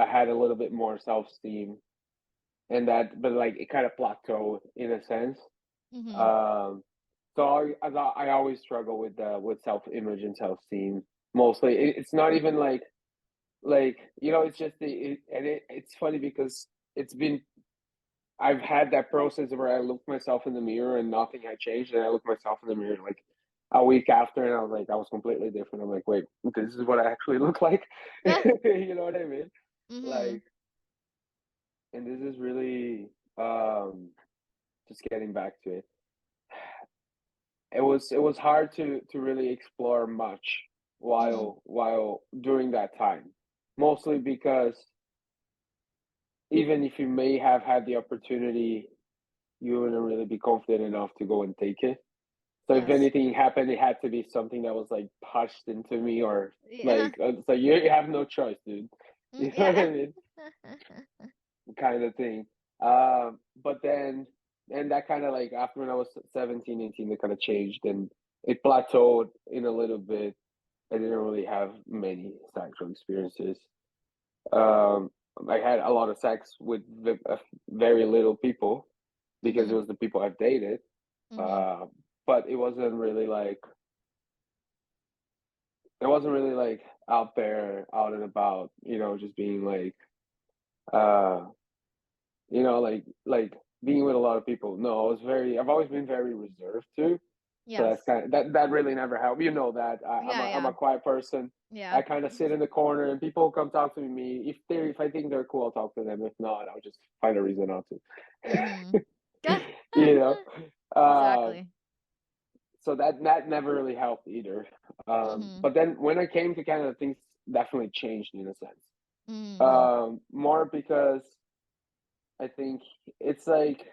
had a little bit more self-esteem, and that but like it kind of plateaued in a sense. Mhm. um so I always struggle with self-image and self-esteem. Mostly it's not even like it's just it's funny because it's been I've had that process where I looked myself in the mirror and nothing had changed, and I looked myself in the mirror like a week after, and I was like, I was completely different. I'm like, wait, this is what I actually look like. You know what I mean? Mhm. Like, and this is really um, just getting back to it. It was hard to really explore much Mhm. while during that time, mostly because even if you may have had the opportunity, you wouldn't really be confident enough to go and take it. So if Yes. anything happened, it had to be something that was like pushed into me, or Yeah. like so you have no choice, dude. You know what Yeah. I mean? Kind of thing. But then, and that kind of like after when I was 17, 18, it kind of changed and it plateaued in a little bit. I didn't really have many sexual experiences. Um, I had a lot of sex with very little people because it Mhm. was the people I've dated. Mhm. Uh, but it wasn't really like out there, out and about, just being like, uh, like being with a lot of people. No, I've always been very reserved too. So that's Yes. kind of that really never helped. You know that Yeah, I'm yeah. a quiet person. Yeah. I kind of sit in the corner and people come talk to me. If I think they're cool, I'll talk to them. If not, I'll just find a reason not Mhm. to. you know. Uh, Exactly. so that never really helped either. Mhm. But then when I came to Canada, things definitely changed in a sense. Mhm. More because I think it's like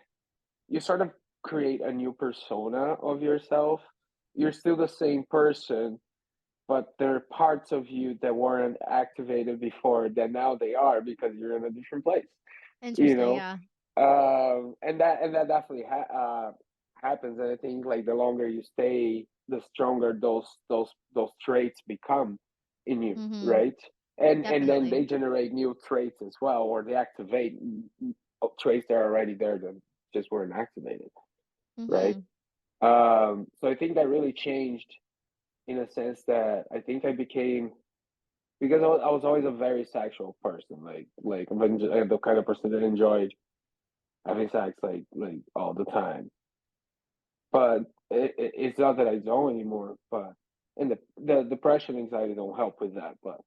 you sort of create a new persona of yourself. You're still the same person, but there are parts of you that weren't activated before that now they are because you're in a different place. You Interesting, know, yeah. and that definitely happens. And I think like the longer you stay, the stronger those traits become in you, Mhm. right? And then Definitely. they generate new traits as well, or they activate traits that are already there that just weren't activated, right? Mhm. So I think that really changed in a sense that I think I became because I was always a very sexual person, like I'm the kind of person that enjoyed having sex like all the time. But it's not that I don't anymore. But and the depression, anxiety don't help with that. But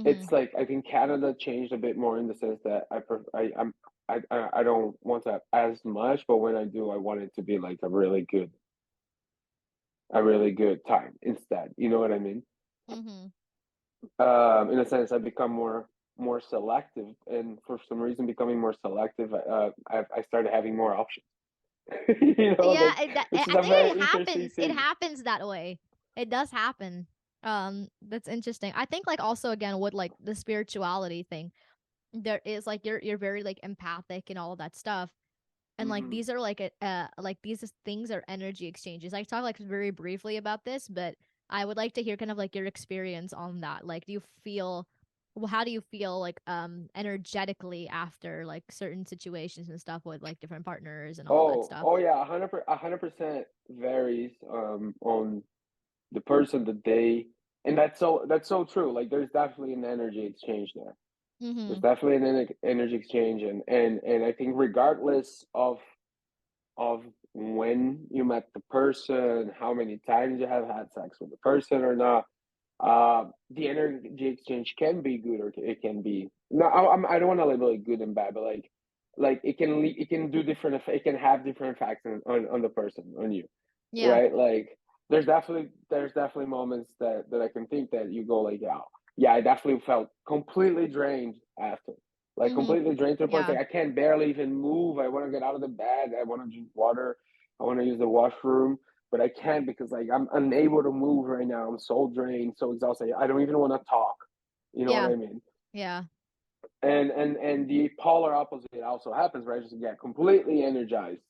it's Mhm. like I think Canada changed a bit more in the sense that I don't want that as much, but when I do, I want it to be like a really good time instead. You know what I mean? Mhm. In a sense, I become more selective, and for some reason, becoming more selective, I started having more options. Yeah, Which is I a think very it interesting happens. It thing. happens that way. It does happen. That's interesting. I think like also again with like the spirituality thing, there is like you're very like empathic and all of that stuff. And like Hmm. these are like these things are energy exchanges. I talk like very briefly about this, but I would like to hear kind of like your experience on that. Like do you feel well, how do you feel like energetically after like certain situations and stuff with like different partners and all of that stuff? Oh yeah, 100% varies on the person, the day, and that's so true. Like there's definitely an energy exchange there. There's Mhm. definitely an energy exchange, and I think regardless of when you met the person, how many times you have had sex with the person or not, the energy exchange can be good or it can be no. I don't want to label it good and bad, but like it can do different. It can have different effects on the person, on you, Yeah. right? Like there's definitely moments that I can think that you go like, yeah, I definitely felt completely drained after. Like Mhm. completely drained to the point Yeah. like I can't barely even move. I want to get out of the bed. I want to drink water. I want to use the washroom, but I can't because like I'm unable to move right now. I'm so drained, so exhausted. I don't even want to talk. You know what Yeah. I mean? Yeah. And the polar opposite also happens, right? Just get completely energized,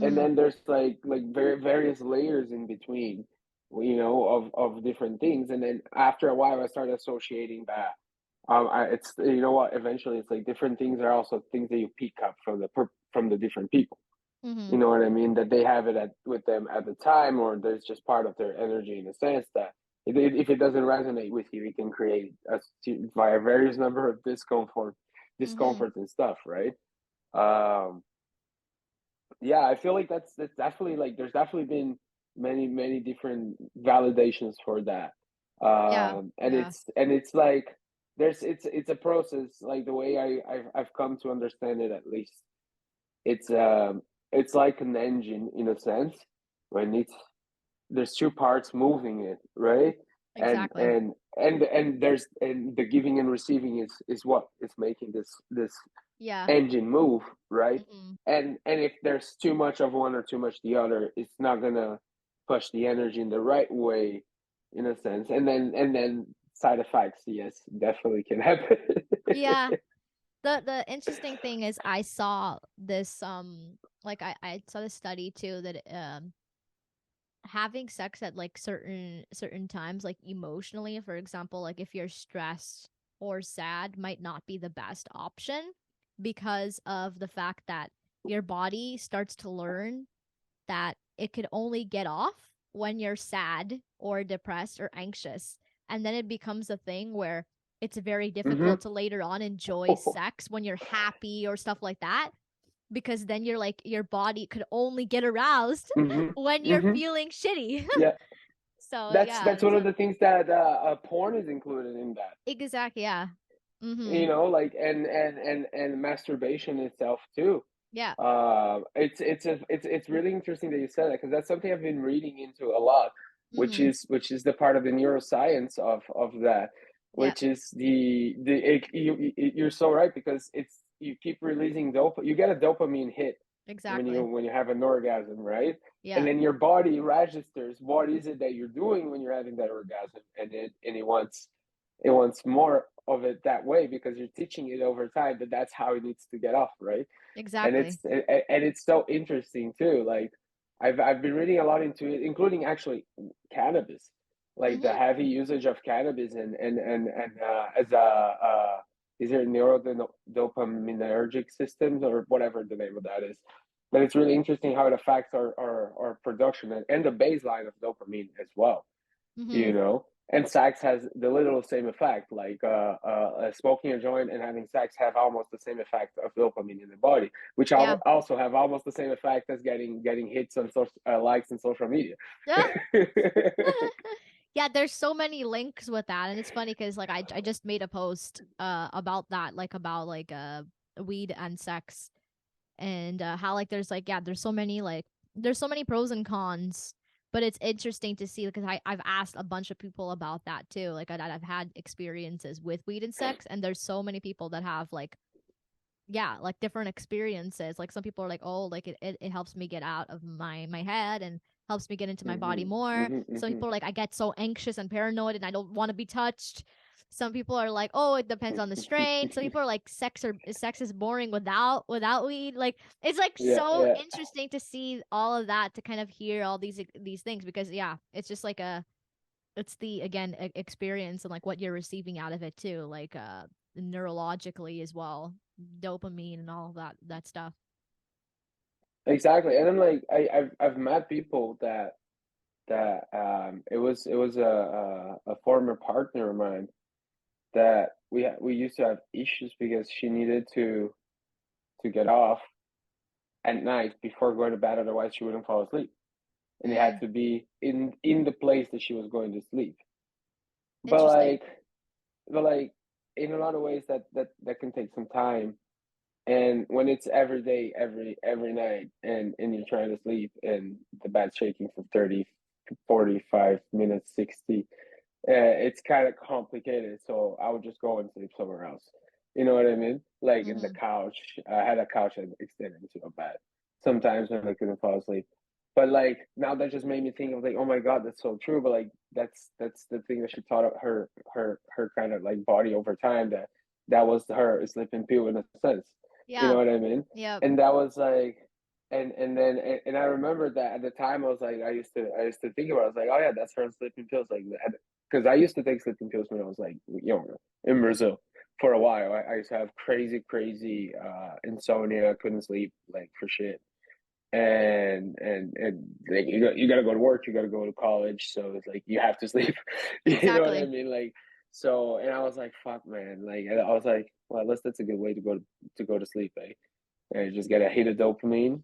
and Mhm. then there's like various layers in between, of different things, and then after a while, I started associating that. It's you know what? Eventually, it's like different things are also things that you pick up from the different people. You Mhm. know what I mean? That they have it with them at the time, or there's just part of their energy in a sense that if it doesn't resonate with you, it can create via various number of Mhm. discomfort and stuff, right? Um, yeah, I feel like that's definitely like there's definitely been many different validations for that, Yeah. and Yeah. it's like it's a process. Like the way I've come to understand it, at least it's um it's like an engine in a sense when there's two parts moving it, right? and Exactly. and and and there's and the giving and receiving is what is making this Yeah. engine move, right? Hmm. And if there's too much of one or too much the other, it's not gonna push the energy in the right way, in a sense. And then side effects, yes, definitely can happen. Yeah. The interesting thing is I saw this like I saw this study too that having sex at like certain times, like emotionally, for example, like if you're stressed or sad, might not be the best option because of the fact that your body starts to learn that it could only get off when you're sad or depressed or anxious. And then it becomes a thing where it's very Mm-hmm. difficult to later on enjoy sex when you're happy or stuff like that, because then you're like your body could only get aroused Mm-hmm. when you're Mm-hmm. feeling shitty. Yeah, So that's yeah, that's that's one of a, the things that porn is included in that. exactly, yeah. You Mhm. know, like and masturbation itself too. Yeah. It's really interesting that you said that, because that's something I've been reading into a lot, Mhm. which is the part of the neuroscience of that, Yeah. which is you're so right, because it's you keep releasing you get a dopamine hit Exactly. when you have an orgasm, right? And Yeah. then your body registers what is it that you're doing when you're having that orgasm, and it wants more of it that way, because you're teaching it over time that that's how it needs to get off, right? and Exactly. it's and it's so interesting too. Like I've been reading a lot into it, including actually cannabis, like the Mhm. heavy usage of cannabis and as a is there neurodopaminergic systems or whatever the name of that is. But it's really interesting how it affects our production and the baseline of dopamine as well, you Mhm. know. And sex has the literal same effect, like smoking a joint and having sex have almost the same effect of dopamine in the body, which Yeah. also have almost the same effect as getting hits on likes on social media. Yeah. Yeah, there's so many links with that, and it's funny because like I just made a post about that, like about like weed and sex, and how like there's like yeah there's so many pros and cons, but it's interesting to see because I've asked a bunch of people about that too, like I've had experiences with weed and sex, and there's so many people that have like yeah like different experiences. Like some people are like, oh, like it helps me get out of my head and helps me get into my body Mm-hmm, more. mm-hmm, Some mm-hmm. people are like, I get so anxious and paranoid and I don't want to be touched. Some people are like, oh, it depends on the strain. Some people are like, sex is boring without weed. Like it's like Yeah, so yeah, interesting to see all of that, to kind of hear all these things, because yeah, it's just like a it's the again experience and like what you're receiving out of it too, like neurologically as well, dopamine and all of that stuff. exactly. And then like I've met people that it was a former partner of mine that we used to have issues because she needed to get off at night before going to bed, otherwise she wouldn't fall asleep, and it had Mm, to be in the place that she was going to sleep. but interesting. like but like in a lot of ways that can take some time, and when it's every day, every night, and you're trying to sleep and the bed's shaking for 30, 45 minutes, 60, it's kind of complicated. So I would just go and sleep somewhere else. You know what I mean? Like in the Mm-hmm. couch. I had a couch that extended into a bed. Sometimes when I couldn't fall asleep. But like now that just made me think of like, oh my God, that's so true. But like that's the thing that she taught her kind of like body over time, that was her sleeping pill in a sense. You know Yeah. what I mean? Yep. And that was like and I remember that at the time I was like I used to think about it. I was like, oh yeah, that's her sleeping pills, like because I used to take sleeping pills when I was like younger in Brazil for a while. I used to have crazy insomnia. I couldn't sleep like for shit. And like you got to go to work, you got to go to college, so it's like you have to sleep. You know what I Exactly. mean? Like so, and I was like, fuck, man. Like I was like, well, at least that's a good way to go to sleep, eh? And just get a hit of dopamine,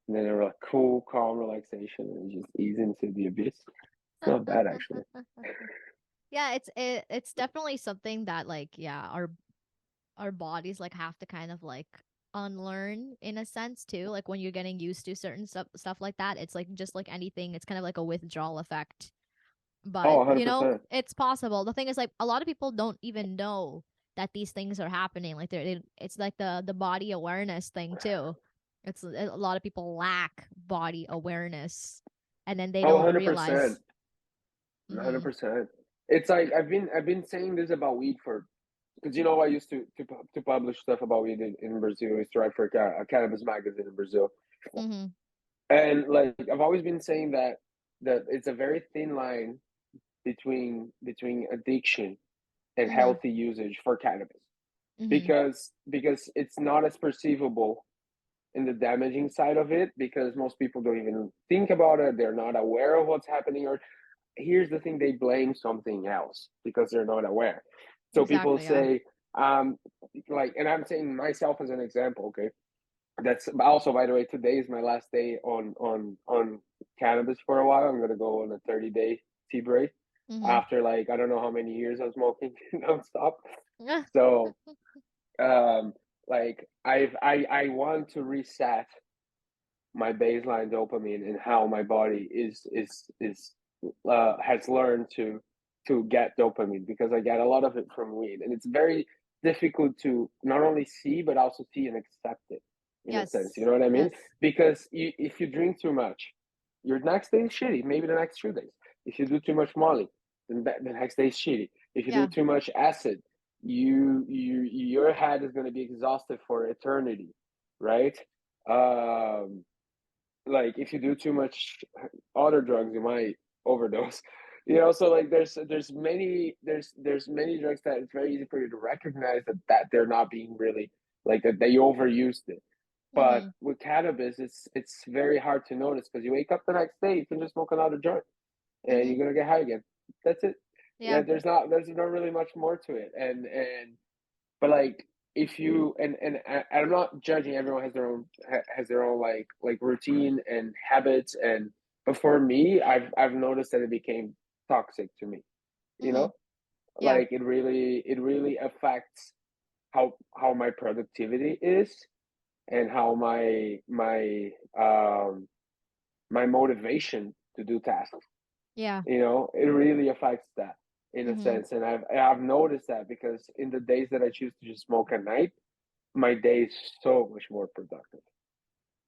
and then a cool, calm relaxation, and just ease into the abyss. It's not bad actually. Yeah, it's definitely something that like yeah our bodies like have to kind of like unlearn in a sense too. Like when you're getting used to certain stuff like that, it's like just like anything, it's kind of like a withdrawal effect. Oh, But you know, 100%. it's possible. The thing is like a lot of people don't even know that these things are happening. Like it's like the body awareness thing too. It's a lot of people lack body awareness, and then they Oh, don't 100%. realize. Mm-hmm. 100%. It's like I've been saying this about weed for, because I used to publish stuff about weed in Brazil. I used to write for a cannabis magazine in Brazil, Mm-hmm. and like I've always been saying that it's a very thin line between addiction and Mm-hmm. healthy usage for cannabis, Mm-hmm. because it's not as perceivable in the damaging side of it, because most people don't even think about it. They're not aware of what's happening, or here's the thing, they blame something else because they're not aware. So people Exactly. Yeah. say, um like, and I'm saying myself as an example, okay? That's also, by the way, today is my last day on cannabis for a while. I'm gonna go on a 30-day tea break Mm-hmm. after, like, I don't know how many years of smoking nonstop. So um like I want to reset my baseline dopamine and how my body is has learned to get dopamine, because I get a lot of it from weed, and it's very difficult to not only see but also see and accept it, in a sense. You Yes. know what I mean? Yes. Because if you drink too much, your next day is shitty. Maybe the next 2 days. If you do too much Molly, then the next day is shitty. If you do Yeah. too much acid, your head is going to be exhausted for eternity, right? Um, like, if you do too much other drugs, you might overdose. So like there's many drugs that it's very easy for you to recognize that they're not being really, like, that they overused it. But Mm-hmm. with cannabis, it's very hard to notice, because you wake up the next day, you can just smoke another joint and Mm-hmm. you're gonna get high again. That's it. Yeah. There's not really much more to it. And but like, if you I'm not judging, everyone has their own like routine and habits, and but for me, I've noticed that it became toxic to me, you Mm-hmm. know Yeah. like, it really affects how my productivity is, and how my motivation to do tasks. Yeah. It really affects that, in a Mm-hmm. sense. And I've noticed that, because in the days that I choose to just smoke at night, my day is so much more productive.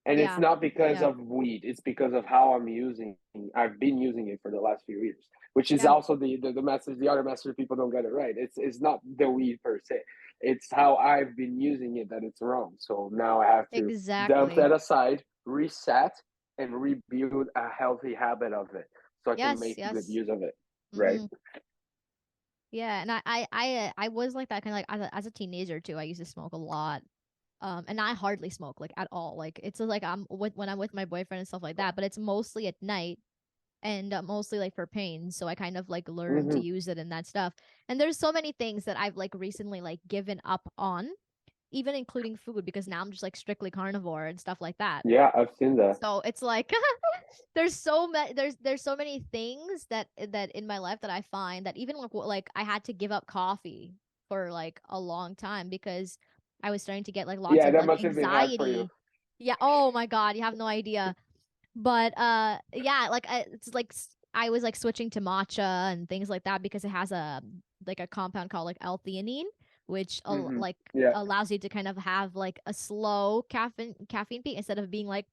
And it's Yeah. not because Yeah. of weed, it's because of how I've been using it for the last few years, which is Yeah. also the message. The other message, people don't get it right. It's not the weed per se, it's how I've been using it that it's wrong. So now I have to dump Exactly. that aside, reset, and rebuild a healthy habit of it, so I can Yes. make good Yes. use of it, right? Mm-hmm. Yeah. And I was like that kind of like as a teenager too. I used to smoke a lot. And I hardly smoke like at all. Like it's like I'm with when I'm with my boyfriend and stuff like that, but it's mostly at night and mostly like for pain. So I kind of like learned to Mm-hmm. use it and that stuff. And there's so many things that I've like recently like given up on, even including food, because now I'm just like strictly carnivore and stuff like that. Yeah, I've seen that. So it's like there's so many things that in my life that I find that even like I had to give up coffee for like a long time because I was starting to get like lots Yeah, of that like must have been hard for you. anxiety. Yeah, oh my God, you have no idea. But yeah, like it's like I was like switching to matcha and things like that because it has a like a compound called like L-theanine, which Mm-hmm. like Yeah. allows you to kind of have like a slow caffeine peak instead of being like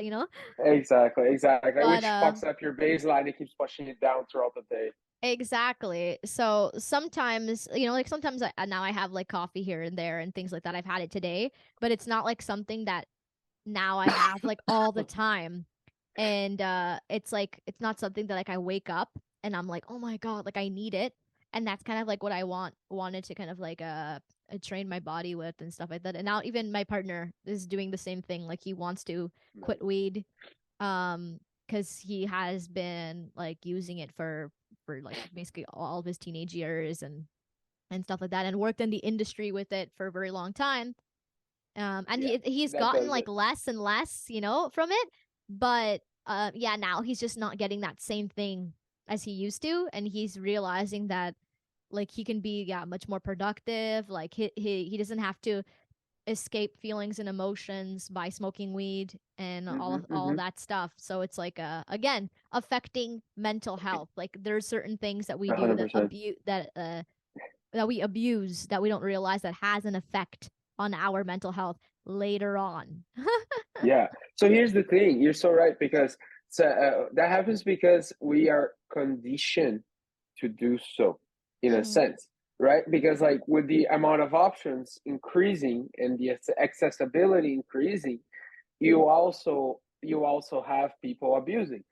you know. Exactly. But Which fucks up your baseline. It keeps pushing it down throughout the day. exactly. So sometimes, like sometimes now I have like coffee here and there and things like that. I've had it today, but it's not like something that now I have like all the time. And it's like it's not something that like I wake up and I'm like, "Oh my God, like I need it." And that's kind of like what I wanted to kind of like train my body with and stuff like that. And now even my partner is doing the same thing. Like he wants to quit Nice. weed because he has been like using it for like basically all of his teenage years and stuff like that and worked in the industry with it for a very long time. And Yeah, he's that gotten does like it. less and less, from it. But yeah, now he's just not getting that same thing as he used to, and he's realizing that like he can be much more productive. Like he doesn't have to escape feelings and emotions by smoking weed and all Mm-hmm, all of mm-hmm. that stuff. So it's like again affecting mental health. Like there's certain things that we do that 100%. abuse that that we abuse that we don't realize that has an effect on our mental health later on. Yeah. So here's the thing. You're so right because that happens because we are conditioned to do so, in a Mm-hmm. sense, right? Because like with the amount of options increasing and the accessibility increasing, you also have people abusing.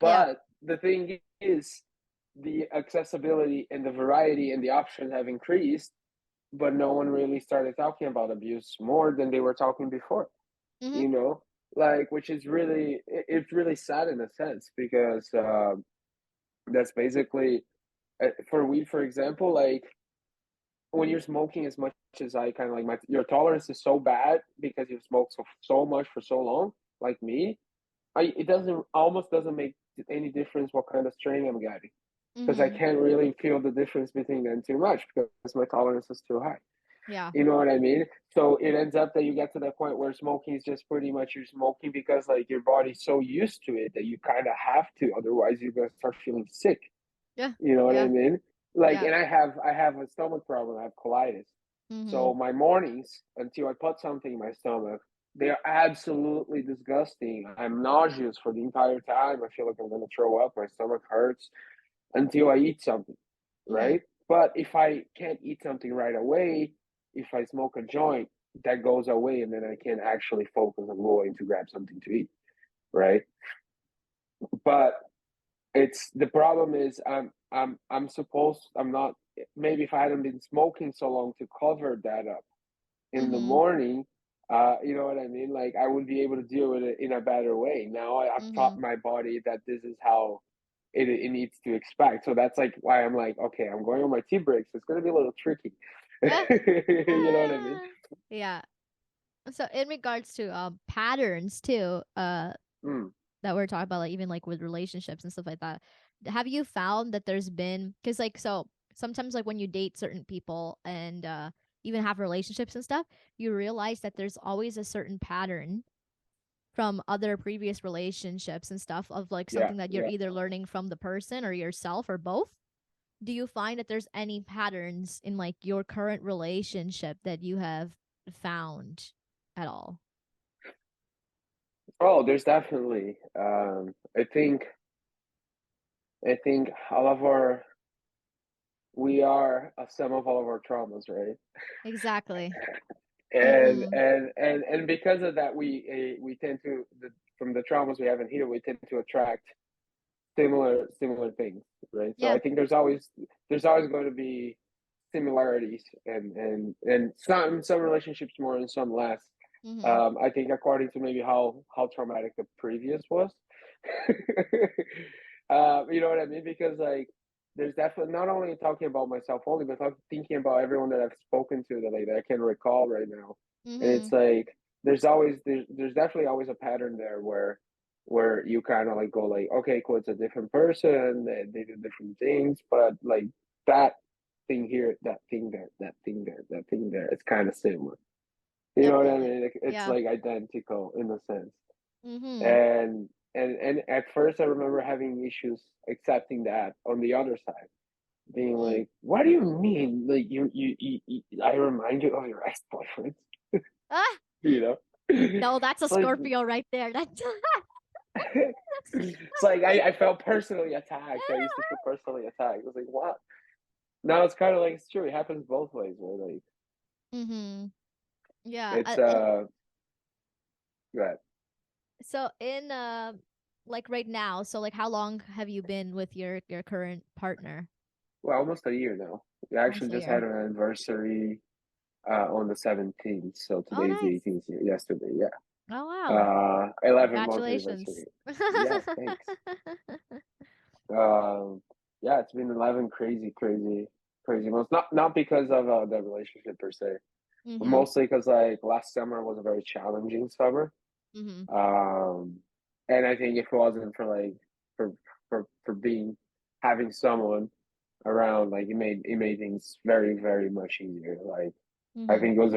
Yeah. But the thing is, the accessibility and the variety and the options have increased, but no one really started talking about abuse more than they were talking before, Mm-hmm. you know, like, which is really, it's really sad in a sense because that's basically for weed, for example, like when you're smoking as much as I kind of like, your tolerance is so bad because you've smoked so much for so long, like me. It doesn't, almost doesn't make any difference what kind of strain I'm getting because I Mm-hmm. can't really feel the difference between them too much because my tolerance is too high. Yeah. You know what I mean? So it ends up that you get to that point where smoking is just pretty much, you're smoking because like your body's so used to it that you kind of have to, otherwise you're gonna start feeling sick. Yeah. You know what I Yeah. mean? Like, Yeah. and I have a stomach problem. I have colitis. Mm-hmm. So my mornings until I put something in my stomach, they are absolutely disgusting. I'm nauseous for the entire time. I feel like I'm gonna throw up. My stomach hurts until I eat something, Mm-hmm. right? But if I can't eat something right away, if I smoke a joint, that goes away, and then I can actually focus on going to grab something to eat, right? But it's the problem is I'm not, maybe if I hadn't been smoking so long to cover that up in the Mm-hmm. morning, you know what I mean? Like I would be able to deal with it in a better way. Now I've Mm-hmm. taught my body that this is how it needs to expect. So that's like why I'm like, okay, I'm going on my tea breaks. It's gonna be a little tricky. Ah, You know what I mean? ah. Yeah. So in regards to patterns too, Mm, that we're talking about, like even like with relationships and stuff like that, have you found that there's been, because like, so sometimes like when you date certain people and even have relationships and stuff, you realize that there's always a certain pattern from other previous relationships and stuff of like yeah, something that you're yeah. either learning from the person or yourself or both. Do you find that there's any patterns in like your current relationship that you have found at all? Oh, there's definitely. I think all of our we are a sum of all of our traumas, right? Exactly. and Mm-hmm. and and because of that, we tend to, from the traumas we have in here, we tend to attract similar things, right? So Yeah. I think there's always going to be similarities, and some relationships more and some less. Mm-hmm. I think according to maybe how traumatic the previous was. You know what I mean? Because like there's definitely, not only talking about myself only, but thinking about everyone that I've spoken to that I can recall right now. And Mm-hmm. it's like there's definitely always a pattern there where you kind of like go like, okay, cool, it's a different person, they do different things, but like that thing here, that thing there, that thing there, that thing there, it's kind of similar. You know what I Definitely. mean? It's Yeah. like identical in a sense. Mm-hmm. And at first I remember having issues accepting that on the other side, being Mm. like, what do you mean? Like I remind you of your ex-boyfriends, Ah, you know? no, that's a It's like Scorpio right there. That's it's like I felt personally attacked. I used to feel personally attacked. I was like, what? Now it's kind of like, it's true. It happens both ways, right? Like mm-hmm. Yeah. it's And good. so in like right now, so like how long have you been with your current partner? Well, almost a year now. We actually Almost a just had year. an anniversary on the 17th. So Oh, today's the nice. 18th. Yesterday, yeah. Oh, wow. 11 month Congratulations. anniversary. Yeah, thanks. Um, yeah, it's been 11 crazy months. Not because of the relationship per se, but Mm-hmm. mostly because like last summer was a very challenging summer. Mm-hmm. Um, and I think if it wasn't for like for being having someone around, like it made things very much easier. Like I Mm-hmm. think it was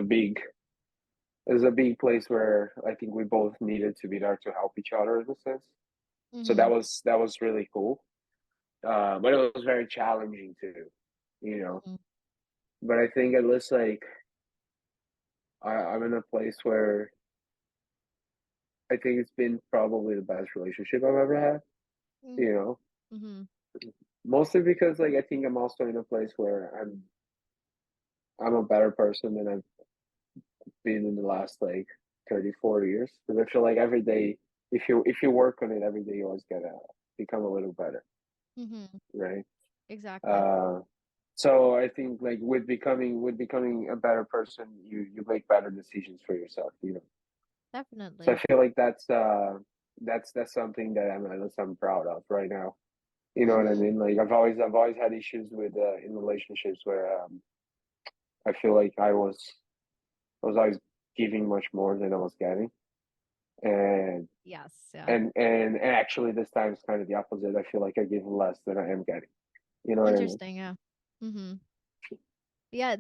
a big place where I think we both needed to be there to help each other in a sense. So Mm-hmm. that was really cool. But it was very challenging too, you know. but I think at least like I'm in a place where I think it's been probably the best relationship I've ever had. You know, Mm-hmm. mostly because like I think I'm also in a place where I'm a better person than I've been in the last like 30, 40 years. Because I feel like every day, if you work on it every day, you always gotta become a little better, Mm-hmm. right? Exactly. Uh, so I think like with becoming a better person, you make better decisions for yourself, you know. So I Definitely. feel like that's something that I'm proud of right now. You know what I Mm-hmm. mean? Like I've always had issues with in relationships where I feel like I was always giving much more than I was getting, and Yes. Yeah. and actually this time it's kind of the opposite. I feel like I give less than I am getting. You know what I mean? Interesting. Yeah. Mm-hmm. Yeah.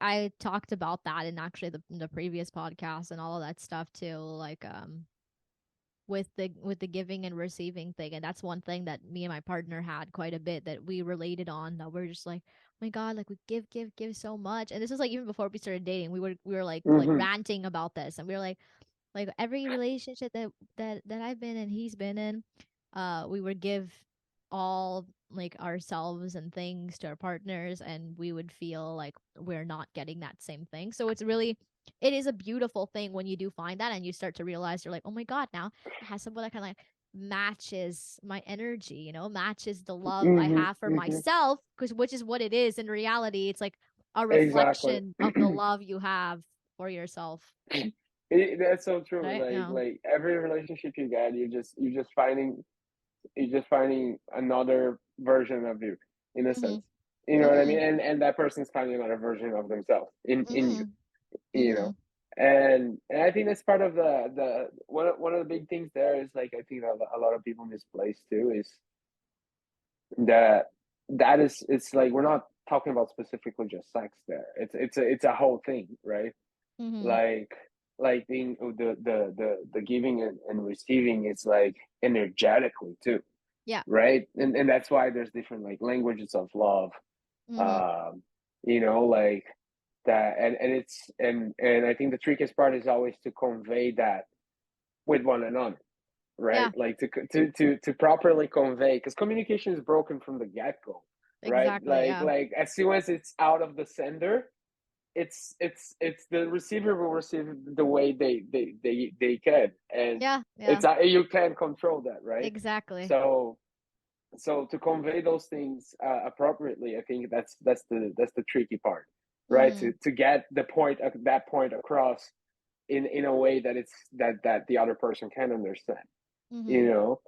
I talked about that in actually the previous podcast and all of that stuff too. Like with the giving and receiving thing, and that's one thing that me and my partner had quite a bit that we related on, that we're just like, oh my god, like we give so much. And this is like even before we started dating, we were like Mm-hmm. ranting about this, and we were like every relationship that I've been in, he's been in, we would give all like ourselves and things to our partners, and we would feel like we're not getting that same thing. So it is a beautiful thing when you do find that and you start to realize you're like, oh my god, now I have someone that kind of like matches my energy, matches the love I Mm-hmm. have for Mm-hmm. myself, because which is what it is in reality. It's like a Exactly. reflection of the love you have for yourself, That's so true. right? Like Yeah. like every relationship you get, you're just finding another version of you, in a Mm-hmm. sense. You know what I Mm-hmm. mean? And that person's finding another version of themselves in you. Mm-hmm. You Mm-hmm. know, and I think that's part of the one of the big things there is like I think a lot of people misplace too is that that is it's like we're not talking about specifically just sex there. It's a whole thing, right? Mm-hmm. like like being the giving and receiving is like energetically too, Yeah. right? And that's why there's different like languages of love, Mm-hmm. um like that, and I think the trickiest part is always to convey that with one another, right? Yeah. Like to properly convey, because communication is broken from the get-go, right? Exactly. like Yeah. like as soon as it's out of the sender, it's the receiver will receive the way they can, and Yeah. Yeah. it's you can't control that, right? Exactly. So to convey those things appropriately, I think that's the tricky part, right? Mm-hmm. To get that point across in a way that that the other person can understand, Mm-hmm. you know.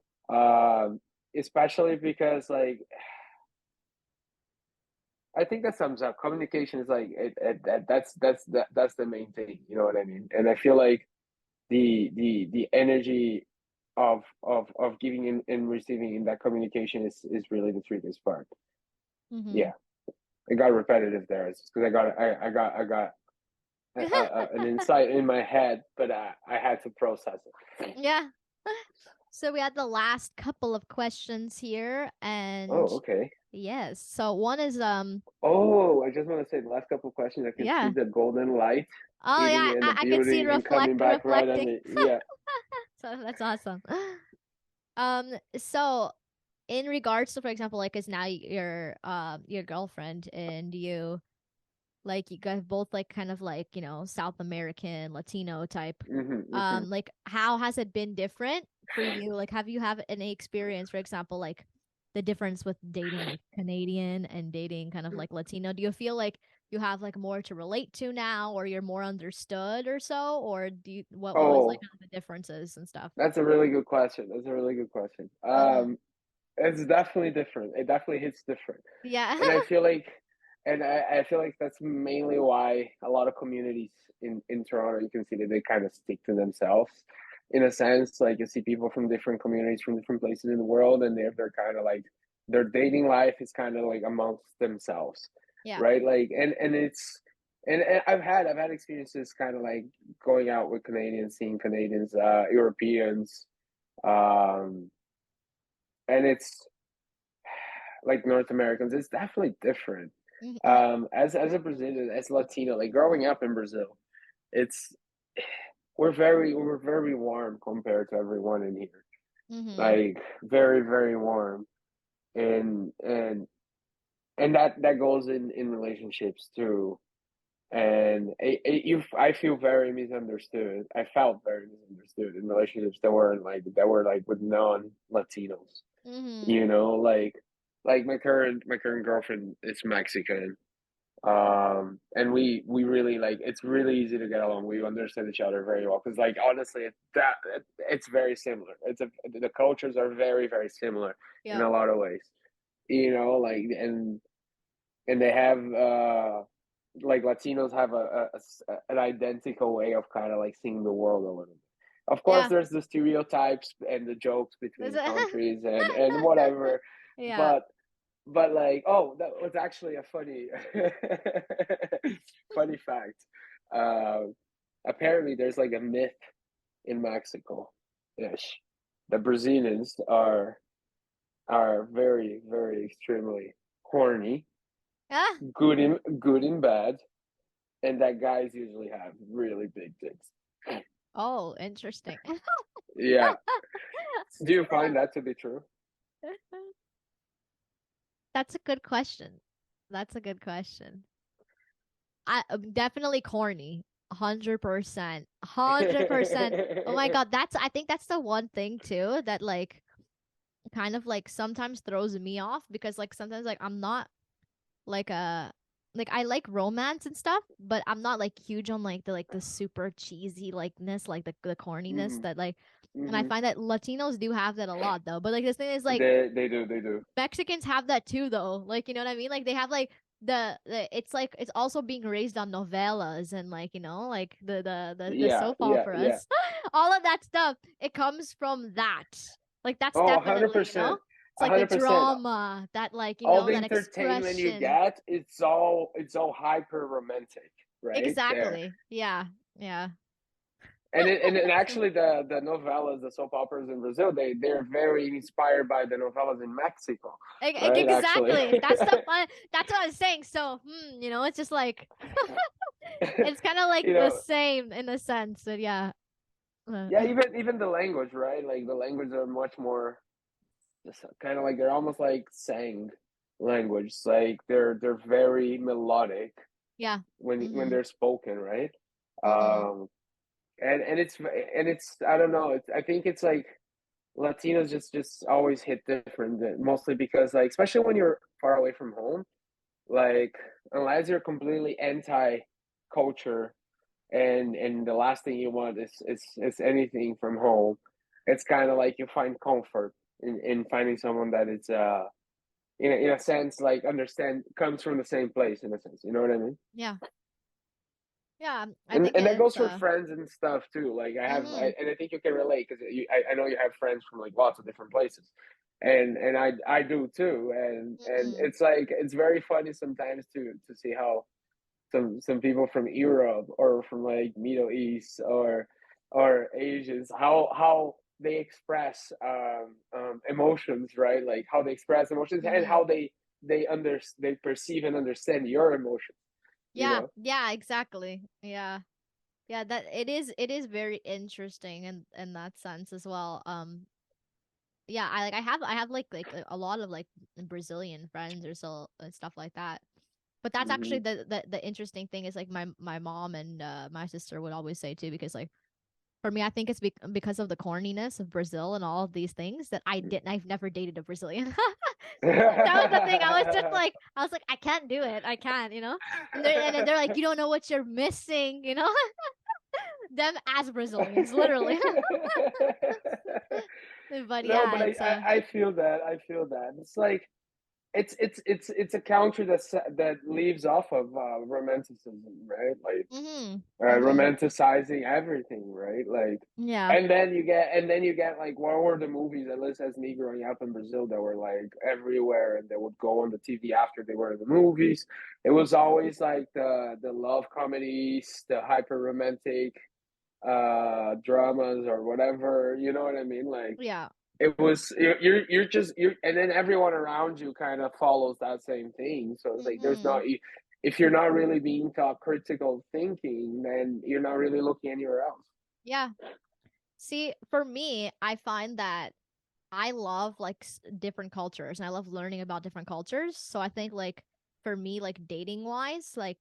Especially because like I think that sums up communication is like that's the main thing. You know what I mean? And I feel like the energy of giving and receiving in that communication is really the trickiest part. Mm-hmm. Yeah, it got repetitive there. It's because I got an insight in my head, but I had to process it. Yeah. So we had the last couple of questions here, and Oh, okay. yes. So one is Oh, I just want to say the last couple of questions. I can see yeah. the golden light Oh hitting yeah, in the I could see it beauty and coming back right at reflecting. me. Yeah. So that's awesome. So in regards to, for example, like, is now your girlfriend, and you like, you guys both like kind of like, South American, Latino type. Hmm. Hmm. Like, how has it been different for you? Like, have you have any experience, for example, like the difference with dating like Canadian and dating kind of like Latino? Do you feel like you have like more to relate to now, or you're more understood or so? Or what was like Oh, kind of the differences and stuff? that's a really good question. That's a really good question. Mm-hmm. It's definitely different. It definitely hits different. Yeah. And I feel like, I feel like that's mainly why a lot of communities in Toronto, you can see that they kind of stick to themselves in a sense. Like you see people from different communities from different places in the world, and they're kind of like their dating life is kind of like amongst themselves, Yeah. right? Like, and it's and I've had experiences kind of like going out with Canadians, seeing Canadians, Europeans, um, and it's like North Americans. It's definitely different. Mhm. As a Brazilian, as Latino, like growing up in Brazil, it's we're very warm compared to everyone in here. Mhm. Like very, very warm. And that goes in relationships too. And I feel very misunderstood. I felt very misunderstood in relationships that were like with non-Latinos. Mhm. You know, like my current girlfriend is Mexican. And we really like it's really easy to get along. We understand each other very well because like honestly it's very similar. The cultures are very, very similar in Yep. a lot of ways. You know, like and they have like Latinos have an identical way of kind of like seeing the world a little bit. Of course, Yeah. there's the stereotypes and the jokes Is between it- countries and whatever, Yeah. but like, oh, that was actually a funny funny fact. Uh, Apparently, there's like a myth in Mexico ish. The Brazilians are very, very extremely horny, Ah. good in bad, and that guys usually have really big dicks. Oh, interesting. Yeah. Do you find that to be true? That's a good question. That's a good question. Definitely corny. 100%. 100%. Oh my God, I think that's the one thing too that like kind of like sometimes throws me off because like sometimes like I'm not like a like I like romance and stuff, but I'm not like huge on like the super cheesy likeness, like the corniness Hmm. that like and I Hmm. find that Latinos do have that a lot though. But like this thing is like They do. Mexicans have that too though. Like you know what I mean? Like they have like the it's like it's also being raised on novellas and like you know like the Yeah, soap yeah, yeah. operas. All of that stuff it comes from that. Like that's Oh, definitely, you know? 100%. It's like the 100%. drama, that like, you All know, the that entertainment you expression. get, it's all hyper romantic, right there. Exactly. Yeah. Yeah. And actually the novellas, the soap operas in Brazil, they're very inspired by the novellas in Mexico, right? Actually. Exactly. That's the fun. That's what I was saying. So, you know, it's just like it's kind of like You the know, same in a sense. But yeah. yeah, even the language, right? Like the language are much more just kind of like they're almost like sang language. Like they're very melodic Yeah. when Mhm. they're spoken, right? Mhm. Um, and it's I don't know. I think it's like Latinos just always hit different, mostly because like especially when you're far away from home, like unless you're completely anti culture and the last thing you want is anything from home, it's kind of like you find comfort in finding someone that is in a sense like understand comes from the same place in a sense. You know what I mean? Yeah. Yeah. I And think and that it's goes for friends and stuff too. Like mhm. and I think you can relate because I know you have friends from like lots of different places, and I do too. And Mhm. it's like it's very funny sometimes to see how some people from Europe or from like Middle East or Asians how they express emotions, right? Like how they express emotions and Mhm. how they perceive and understand your emotions. You Yeah. know. Yeah, exactly. Yeah. Yeah, that it is very interesting in that sense as well. Yeah, I have like a lot of like Brazilian friends or so and stuff like that. But that's actually Hmm. the interesting thing is like my mom and my sister would always say too because like for me I think it's because of the corniness of Brazil and all of these things that I've never dated a Brazilian. That was the thing. I was like I can't do it. I can't, you know. And they're like you don't know what you're missing, you know. Them as Brazilians, literally. But No, yeah, but I, it's I I feel that it's like it's a country that leaves off of romanticism, right? Like mhm. Mhm. romanticizing everything, right? Like, Yeah. and then you get like what were the movies, at least as me growing up in Brazil, that were like everywhere, and they would go on the TV after they were in the movies. It was always like the love comedies, the hyper romantic dramas or whatever. You know what I mean? Like Yeah. it was you're just and then everyone around you kind of follows that same thing. So it's like there's Mm-hmm. not if you're not really being taught critical thinking, then you're not really looking anywhere else. Yeah. See, for me, I find that I love like different cultures and I love learning about different cultures. So I think like for me, like dating wise, like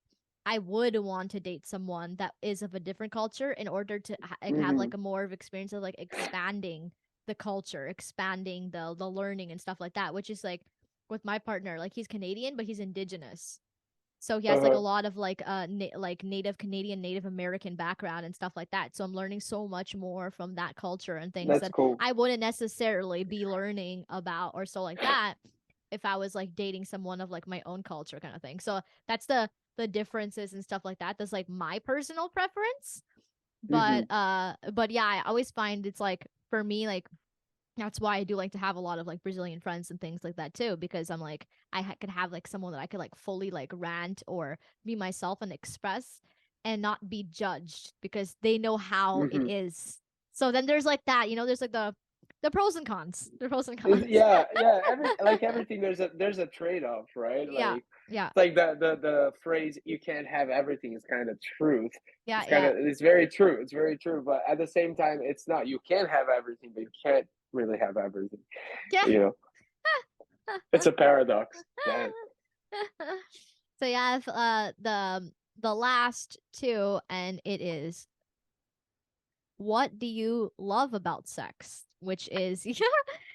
I would want to date someone that is of a different culture in order to like, have Hmm. like a more of experience of like expanding the culture, expanding the learning and stuff like that, which is like with my partner, like he's Canadian, but he's indigenous. So he has like a Uh-huh. lot of like like native Canadian, Native American background and stuff like that. So I'm learning so much more from that culture and things That's that cool. I wouldn't necessarily be learning about or so like that if I was like dating someone of like my own culture kind of thing. So that's the differences and stuff like that. That's like my personal preference. Hmm. But yeah, I always find it's like for me like that's why I do like to have a lot of like Brazilian friends and things like that too, because I'm like could have like someone that I could like fully like rant or be myself and express and not be judged because they know how it Hmm. is. So then there's like that, there's like the pros and cons. The pros and cons. Yeah, yeah. Everything. There's a trade off, right? Yeah. Like Yeah. it's like the phrase "you can't have everything" is kind of truth. Yeah. It's kind Yeah. of it's very true. It's very true. But at the same time, it's not. You can have everything, but you can't really have everything. Yeah. You know, it's a paradox. Damn. So yeah, if, the last two, and it is what do you love about sex? Which is, yeah,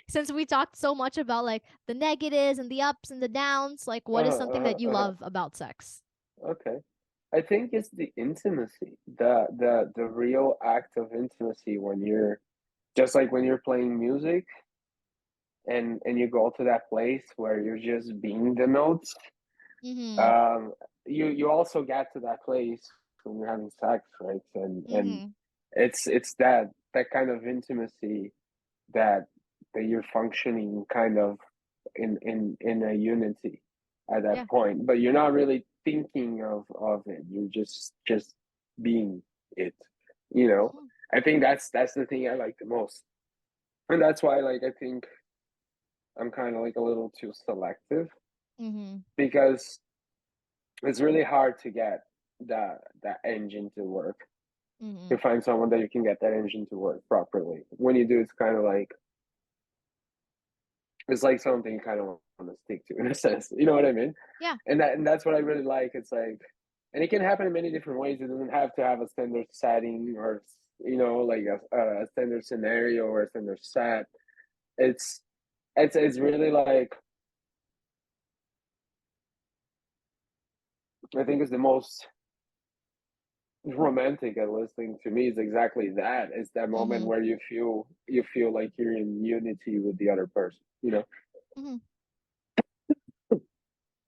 since we talked so much about like the negatives and the ups and the downs, like what is something that you Uh-huh. love about sex? Okay. I think it's the intimacy, the real act of intimacy when you're just like when you're playing music and you go to that place where you're just being the notes. Mm-hmm. You also get to that place when you're having sex, right? And Mm-hmm. it's that kind of intimacy that that you're functioning kind of in a unity at Yeah. that point, but you're not really thinking of it. You're just being it, you know. Mm-hmm. I think that's the thing I like the most, and that's why like I think I'm kind of like a little too selective Mm-hmm. because it's really hard to get that engine to work, Mm-hmm. to find someone that you can get that engine to work properly. When you do, it's kind of like it's like something you kind of want to stick to in a sense. You know what I mean? Yeah. And that's what I really like. It's like, and it can happen in many different ways. It doesn't have to have a standard setting or like a standard scenario or a standard set. It's it's really like I think it's the most romantic at listening to me is exactly that. It's that moment Mm-hmm. where you feel like you're in unity with the other person. You know. Mm-hmm.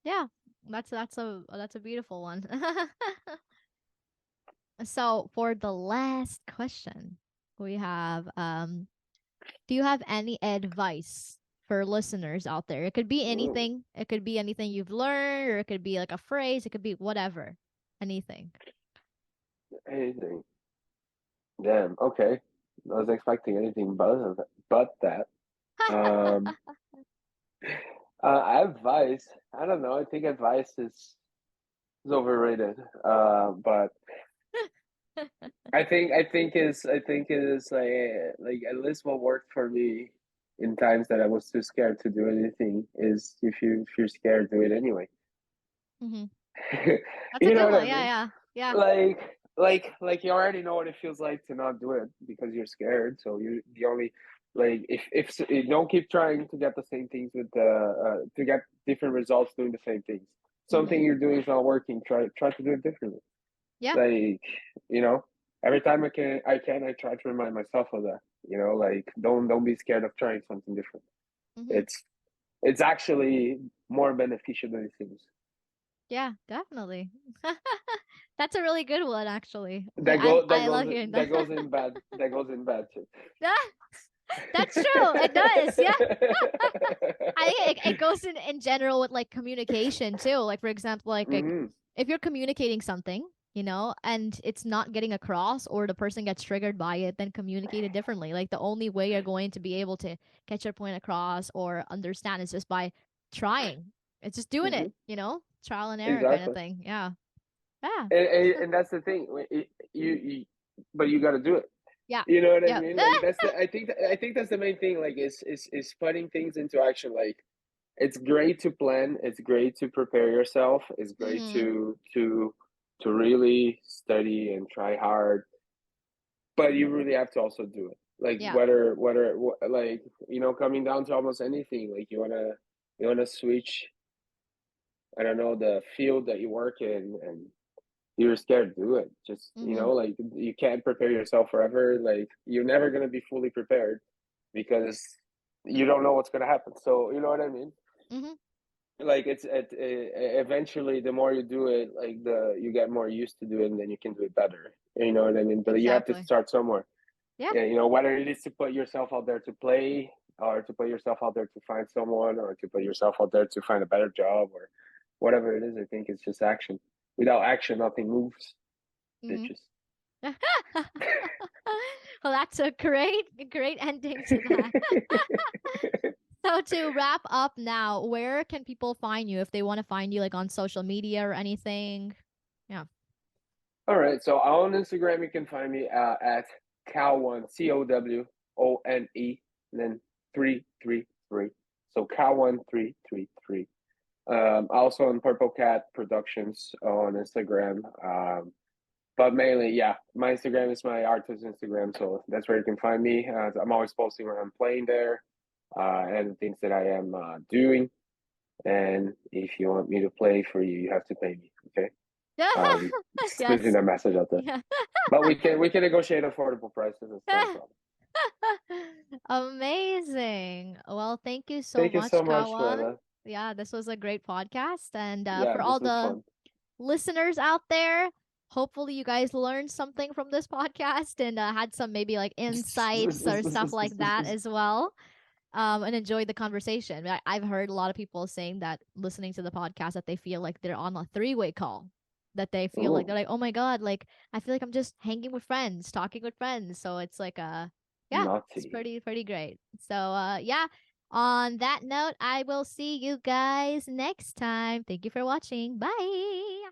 Yeah. That's a beautiful one. So for the last question, we have do you have any advice for listeners out there? It could be Mm, anything. It could be anything you've learned, or it could be like a phrase. It could be whatever. Anything. anything. Damn. Okay. I was expecting anything but that. Um, advice. I don't know. I think advice is overrated. But I think it is like at least what worked for me in times that I was too scared to do anything is if you're scared, do it anyway. Hmm. That's a You know good what one. I Yeah, mean? yeah, yeah. Like you already know what it feels like to not do it because you're scared. So you the only like if you don't keep trying to get the same things with the to get different results doing the same things. Hmm. Something you're doing is not working. Try to do it differently. Yeah. Like you know, every time I try to remind myself of that. You know, like don't be scared of trying something different. Hmm. It's it's actually more beneficial than it seems. Yeah, definitely. That's a really good one, actually. That go I love hearing that. that goes in bad too. That- That's true. It does. Yeah. I think it goes in general with like communication too. Like for example, like Hmm. if you're communicating something and it's not getting across, or the person gets triggered by it, then communicate it differently. Like, the only way you're going to be able to get your point across or understand is just by trying. It's just doing Hmm. it, trial and error kind of Exactly. thing. Yeah. Yeah. And that's the thing. But you got to do it. Yeah. You know what I Yeah. mean? Like that's the. I think that's the main thing. Like is putting things into action. Like it's great to plan. It's great to prepare yourself. It's great Mm-hmm. to really study and try hard. But you really have to also do it. Like Yeah. whether like coming down to almost anything. Like you wanna switch. I don't know the field that you work in, and you're scared to do it. Just Mm-hmm. like you can't prepare yourself forever. Like you're never gonna be fully prepared because you don't know what's gonna happen. So you know what I mean? Mm-hmm. Like eventually the more you do it, like the you get more used to doing it, and then you can do it better. You know what I mean? But you have to Exactly. start somewhere. Yeah. Yeah, whether it is to put yourself out there to play, or to put yourself out there to find someone, or to put yourself out there to find a better job, or whatever it is. I think it's just action. Without action, nothing moves. Mm-hmm. Bitches. Well, that's a great ending to that. So, to wrap up now, where can people find you if they want to find you, like on social media or anything? Yeah. All right. So on Instagram, you can find me at Kauan Cowone, and then 333. So Kauan 333. Also on Purple Cat Productions on Instagram. But mainly, yeah, my Instagram is my artist Instagram, so that's where you can find me. I'm always posting when I'm playing there, and things that I am doing. And if you want me to play for you, you have to pay me. Okay. Just putting Yes. that message out there. Yeah. But we can negotiate affordable prices. It's not a problem. Amazing. Well, thank you so Thank you much, so much, Kawan. Layla. Yeah, this was a great podcast. And Yeah, for all this was the fun. listeners out there, hopefully you guys learned something from this podcast and had some maybe like insights or stuff like that as well. And enjoyed the conversation. I've heard a lot of people saying that listening to the podcast that they feel like they're on a three-way call. That they feel like they're Ooh, like, oh my god, like I feel like I'm just hanging with friends, talking with friends. So it's like yeah, it's naughty. pretty great. So yeah. On that note, I will see you guys next time. Thank you for watching. Bye.